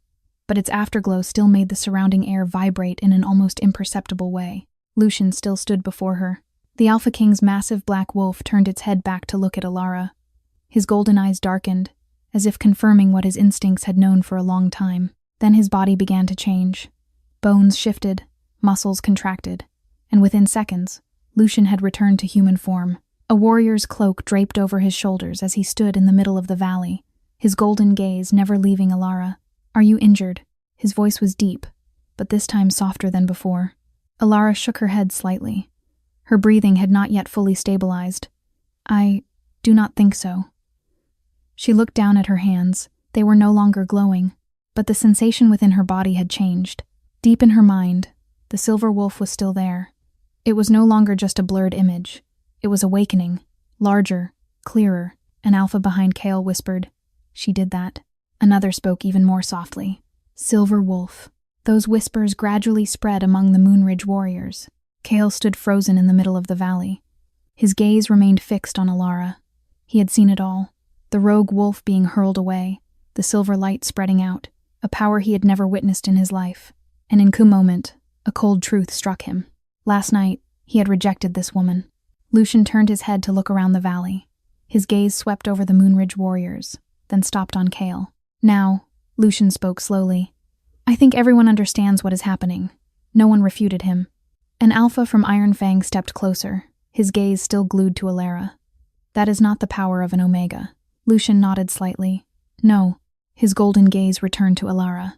but its afterglow still made the surrounding air vibrate in an almost imperceptible way. Lucian still stood before her. The Alpha King's massive black wolf turned its head back to look at Elara. His golden eyes darkened, as if confirming what his instincts had known for a long time. Then his body began to change. Bones shifted, muscles contracted, and within seconds, Lucian had returned to human form. A warrior's cloak draped over his shoulders as he stood in the middle of the valley, his golden gaze never leaving Elara. "Are you injured?" His voice was deep, but this time softer than before. Elara shook her head slightly. Her breathing had not yet fully stabilized. "I do not think so." She looked down at her hands. They were no longer glowing, but the sensation within her body had changed. Deep in her mind, the silver wolf was still there. It was no longer just a blurred image. It was awakening, larger, clearer. An alpha behind Kael whispered, "She did that." Another spoke even more softly, "Silver wolf." Those whispers gradually spread among the Moonridge warriors. Kael stood frozen in the middle of the valley. His gaze remained fixed on Elara. He had seen it all. The rogue wolf being hurled away, the silver light spreading out, a power he had never witnessed in his life. And in a moment, a cold truth struck him. Last night, he had rejected this woman. Lucian turned his head to look around the valley. His gaze swept over the Moonridge warriors, then stopped on Kael. Now, Lucian spoke slowly, I think everyone understands what is happening. No one refuted him. An alpha from Ironfang stepped closer, his gaze still glued to Elara. That is not the power of an Omega. Lucian nodded slightly. No, his golden gaze returned to Elara.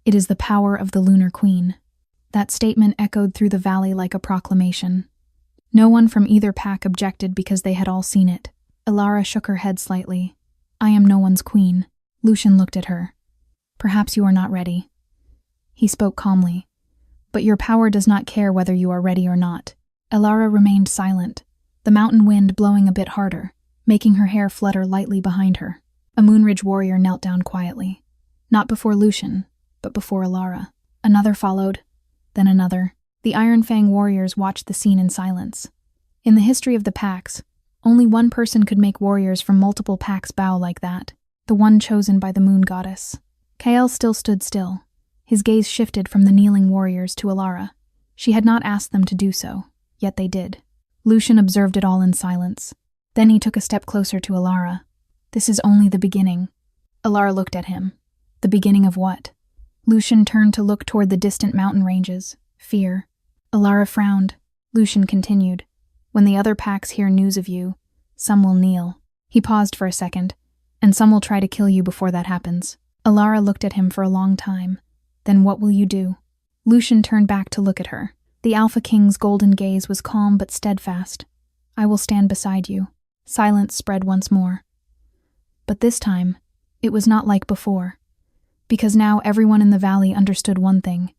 It is the power of the Lunar Queen. That statement echoed through the valley like a proclamation. No one from either pack objected because they had all seen it. Elara shook her head slightly. I am no one's queen. Lucian looked at her. Perhaps you are not ready. He spoke calmly. But your power does not care whether you are ready or not. Elara remained silent, the mountain wind blowing a bit harder, making her hair flutter lightly behind her. A Moonridge warrior knelt down quietly. Not before Lucian, but before Elara. Another followed, then another. The Ironfang warriors watched the scene in silence. In the history of the packs, only one person could make warriors from multiple packs bow like that, the one chosen by the moon goddess. Kael still stood still. His gaze shifted from the kneeling warriors to Elara. She had not asked them to do so, yet they did. Lucian observed it all in silence. Then he took a step closer to Elara. This is only the beginning. Elara looked at him. The beginning of what? Lucian turned to look toward the distant mountain ranges. Fear. Elara frowned. Lucian continued. When the other packs hear news of you, some will kneel. He paused for a second. And some will try to kill you before that happens. Elara looked at him for a long time. Then what will you do? Lucian turned back to look at her. The Alpha King's golden gaze was calm but steadfast. I will stand beside you. Silence spread once more. But this time, it was not like before. Because now everyone in the valley understood one thing.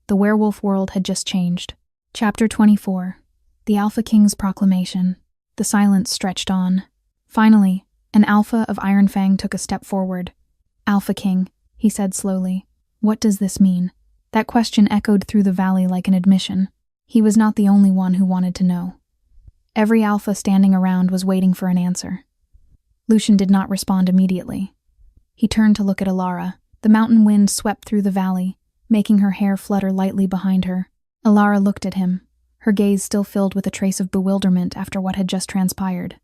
The werewolf world had just changed. Chapter 24. The Alpha King's Proclamation. The silence stretched on. Finally, an Alpha of Ironfang took a step forward. Alpha King, he said slowly. What does this mean? That question echoed through the valley like an admission. He was not the only one who wanted to know. Every Alpha standing around was waiting for an answer. Lucian did not respond immediately. He turned to look at Elara. The mountain wind swept through the valley, making her hair flutter lightly behind her. Elara looked at him, her gaze still filled with a trace of bewilderment after what had just transpired.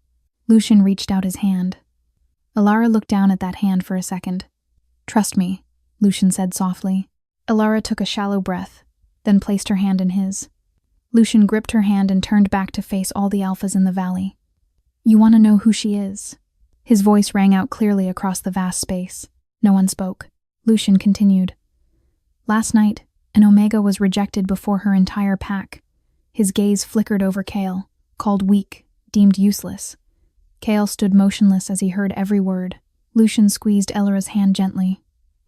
Lucian reached out his hand. Elara looked down at that hand for a second. Trust me, Lucian said softly. Elara took a shallow breath, then placed her hand in his. Lucian gripped her hand and turned back to face all the Alphas in the valley. You want to know who she is? His voice rang out clearly across the vast space. No one spoke. Lucian continued. Last night, an Omega was rejected before her entire pack. His gaze flickered over Kael, called weak, deemed useless. Kael stood motionless as he heard every word. Lucian squeezed Elara's hand gently.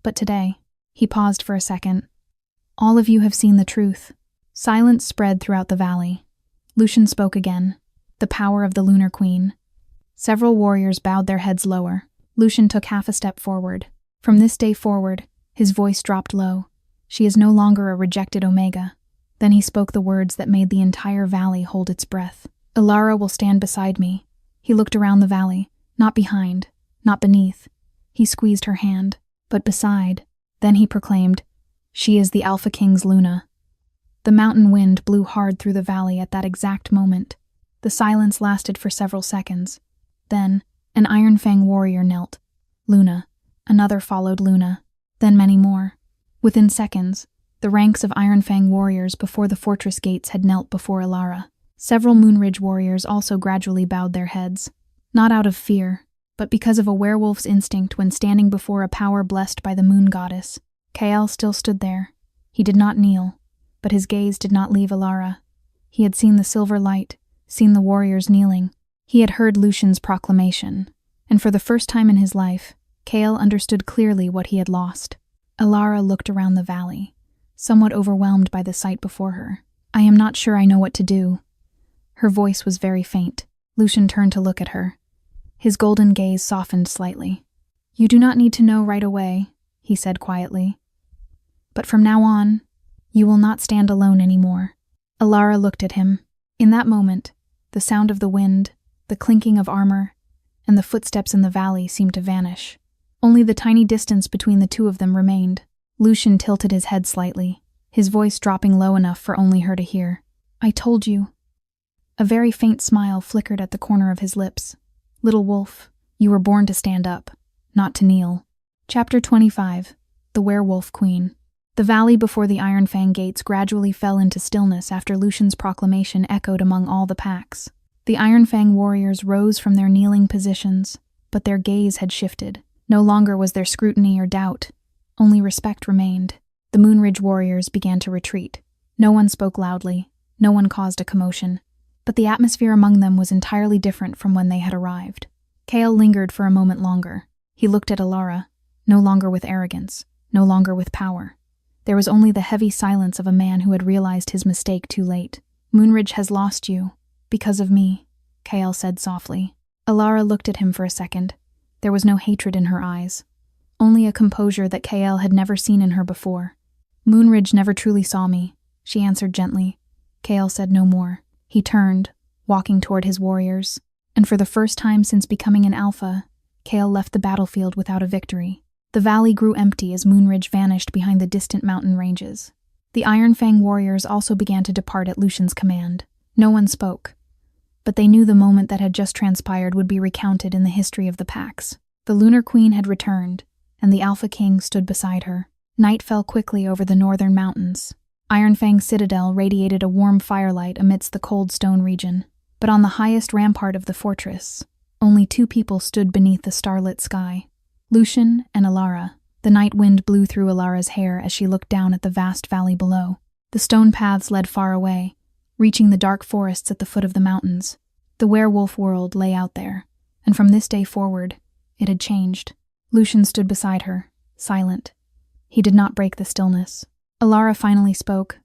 But today, he paused for a second. All of you have seen the truth. Silence spread throughout the valley. Lucian spoke again. The power of the Lunar Queen. Several warriors bowed their heads lower. Lucian took half a step forward. From this day forward, his voice dropped low. She is no longer a rejected Omega. Then he spoke the words that made the entire valley hold its breath. Elara will stand beside me. He looked around the valley, not behind, not beneath. He squeezed her hand, but beside. Then he proclaimed, she is the Alpha King's Luna. The mountain wind blew hard through the valley at that exact moment. The silence lasted for several seconds. Then, an Ironfang warrior knelt. Luna. Another followed Luna. Then many more. Within seconds, the ranks of Ironfang warriors before the fortress gates had knelt before Elara. Several Moonridge warriors also gradually bowed their heads. Not out of fear, but because of a werewolf's instinct when standing before a power blessed by the moon goddess. Kael still stood there. He did not kneel, but his gaze did not leave Elara. He had seen the silver light, seen the warriors kneeling. He had heard Lucian's proclamation, and for the first time in his life, Kael understood clearly what he had lost. Elara looked around the valley, somewhat overwhelmed by the sight before her. I am not sure I know what to do. Her voice was very faint. Lucian turned to look at her. His golden gaze softened slightly. You do not need to know right away, he said quietly. But from now on, you will not stand alone anymore. Elara looked at him. In that moment, the sound of the wind, the clinking of armor, and the footsteps in the valley seemed to vanish. Only the tiny distance between the two of them remained. Lucian tilted his head slightly, his voice dropping low enough for only her to hear. I told you. A very faint smile flickered at the corner of his lips. Little wolf, you were born to stand up, not to kneel. Chapter 25. The Werewolf Queen. The valley before the Ironfang gates gradually fell into stillness after Lucian's proclamation echoed among all the packs. The Ironfang warriors rose from their kneeling positions, but their gaze had shifted. No longer was there scrutiny or doubt, only respect remained. The Moonridge warriors began to retreat. No one spoke loudly, no one caused a commotion, but the atmosphere among them was entirely different from when they had arrived. Kael lingered for a moment longer. He looked at Elara, no longer with arrogance, no longer with power. There was only the heavy silence of a man who had realized his mistake too late. Moonridge has lost you, because of me, Kael said softly. Elara looked at him for a second. There was no hatred in her eyes, only a composure that Kael had never seen in her before. Moonridge never truly saw me, she answered gently. Kael said no more. He turned, walking toward his warriors, and for the first time since becoming an alpha, Kael left the battlefield without a victory. The valley grew empty as Moonridge vanished behind the distant mountain ranges. The Ironfang warriors also began to depart at Lucian's command. No one spoke, but they knew the moment that had just transpired would be recounted in the history of the packs. The Lunar Queen had returned, and the Alpha King stood beside her. Night fell quickly over the northern mountains. Ironfang's Citadel radiated a warm firelight amidst the cold stone region, but on the highest rampart of the fortress, only two people stood beneath the starlit sky. Lucian and Elara. The night wind blew through Elara's hair as she looked down at the vast valley below. The stone paths led far away, reaching the dark forests at the foot of the mountains. The werewolf world lay out there, and from this day forward, it had changed. Lucian stood beside her, silent. He did not break the stillness. Elara finally spoke.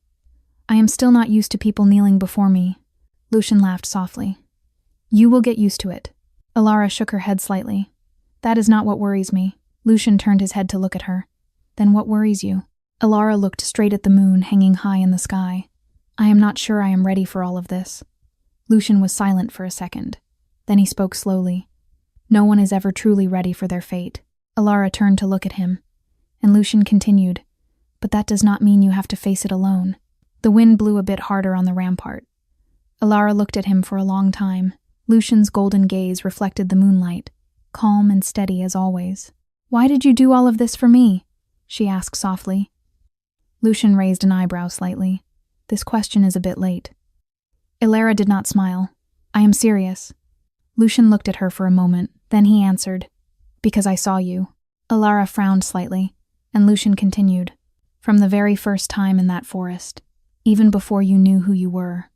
I am still not used to people kneeling before me. Lucian laughed softly. You will get used to it. Elara shook her head slightly. That is not what worries me. Lucian turned his head to look at her. Then what worries you? Elara looked straight at the moon hanging high in the sky. I am not sure I am ready for all of this. Lucian was silent for a second. Then he spoke slowly. No one is ever truly ready for their fate. Elara turned to look at him, and Lucian continued, but that does not mean you have to face it alone. The wind blew a bit harder on the rampart. Elara looked at him for a long time. Lucian's golden gaze reflected the moonlight, calm and steady as always. Why did you do all of this for me? She asked softly. Lucian raised an eyebrow slightly. This question is a bit late. Elara did not smile. I am serious. Lucian looked at her for a moment, then he answered, because I saw you. Elara frowned slightly, and Lucian continued, from the very first time in that forest, even before you knew who you were.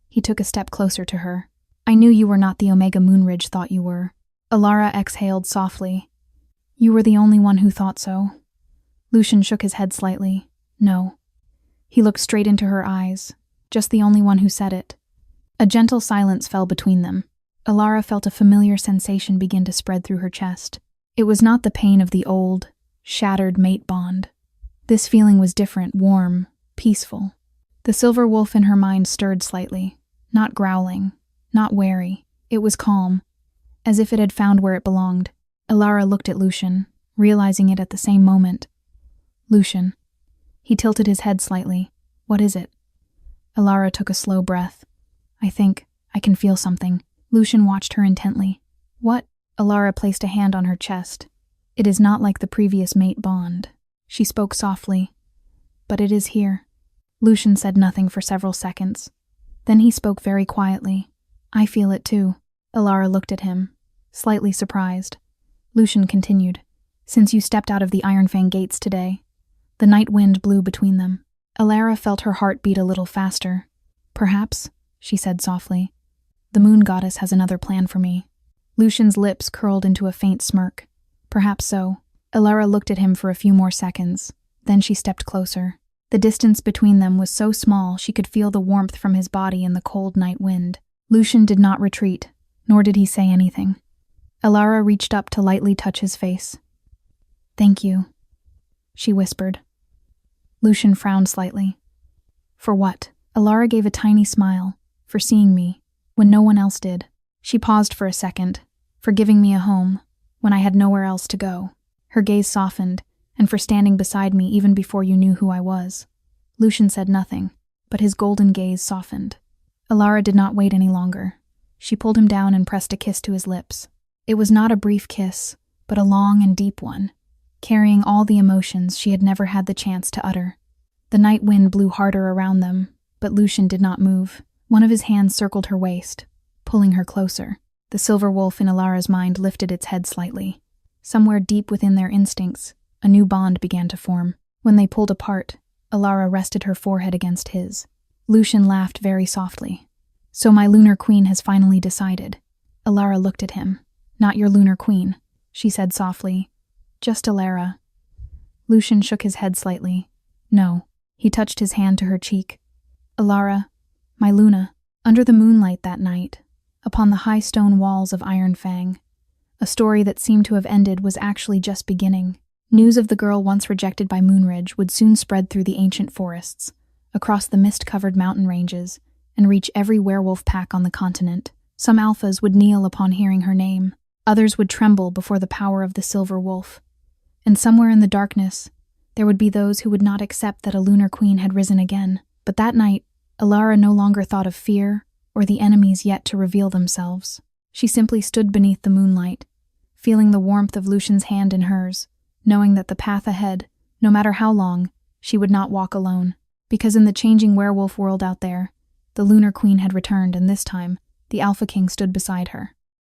He took a step closer to her. I knew you were not the Omega Moonridge thought you were. Elara exhaled softly. You were the only one who thought so. Lucian shook his head slightly. No. He looked straight into her eyes, just the only one who said it. A gentle silence fell between them. Elara felt a familiar sensation begin to spread through her chest. It was not the pain of the old, shattered mate bond. This feeling was different, warm, peaceful. The silver wolf in her mind stirred slightly, not growling, not wary. It was calm, as if it had found where it belonged. Elara looked at Lucian, realizing it at the same moment. Lucian. He tilted his head slightly. What is it? Elara took a slow breath. I think I can feel something. Lucian watched her intently. What? Elara placed a hand on her chest. It is not like the previous mate bond. She spoke softly. But it is here. Lucian said nothing for several seconds. Then he spoke very quietly. I feel it too. Elara looked at him, slightly surprised. Lucian continued. Since you stepped out of the Ironfang gates today, the night wind blew between them. Elara felt her heart beat a little faster. Perhaps, she said softly, the moon goddess has another plan for me. Lucian's lips curled into a faint smirk. Perhaps so. Elara looked at him for a few more seconds. Then she stepped closer. The distance between them was so small she could feel the warmth from his body in the cold night wind. Lucian did not retreat, nor did he say anything. Elara reached up to lightly touch his face. Thank you, she whispered. Lucian frowned slightly. For what? Elara gave a tiny smile. For seeing me, when no one else did. She paused for a second, for giving me a home, when I had nowhere else to go. Her gaze softened, and for standing beside me even before you knew who I was. Lucian said nothing, but his golden gaze softened. Elara did not wait any longer. She pulled him down and pressed a kiss to his lips. It was not a brief kiss, but a long and deep one, carrying all the emotions she had never had the chance to utter. The night wind blew harder around them, but Lucian did not move. One of his hands circled her waist, pulling her closer. The silver wolf in Elara's mind lifted its head slightly. Somewhere deep within their instincts, a new bond began to form. When they pulled apart, Elara rested her forehead against his. Lucian laughed very softly. "So my lunar queen has finally decided." Elara looked at him. "Not your lunar queen," she said softly. "Just Elara." Lucian shook his head slightly. "No." He touched his hand to her cheek. "Elara, my Luna." Under the moonlight that night, upon the high stone walls of Ironfang, a story that seemed to have ended was actually just beginning. News of the girl once rejected by Moonridge would soon spread through the ancient forests, across the mist-covered mountain ranges, and reach every werewolf pack on the continent. Some alphas would kneel upon hearing her name. Others would tremble before the power of the silver wolf. And somewhere in the darkness, there would be those who would not accept that a lunar queen had risen again. But that night, Elara no longer thought of fear or the enemies yet to reveal themselves. She simply stood beneath the moonlight, feeling the warmth of Lucian's hand in hers, knowing that the path ahead, no matter how long, she would not walk alone. Because in the changing werewolf world out there, the lunar queen had returned, and this time, the Alpha King stood beside her.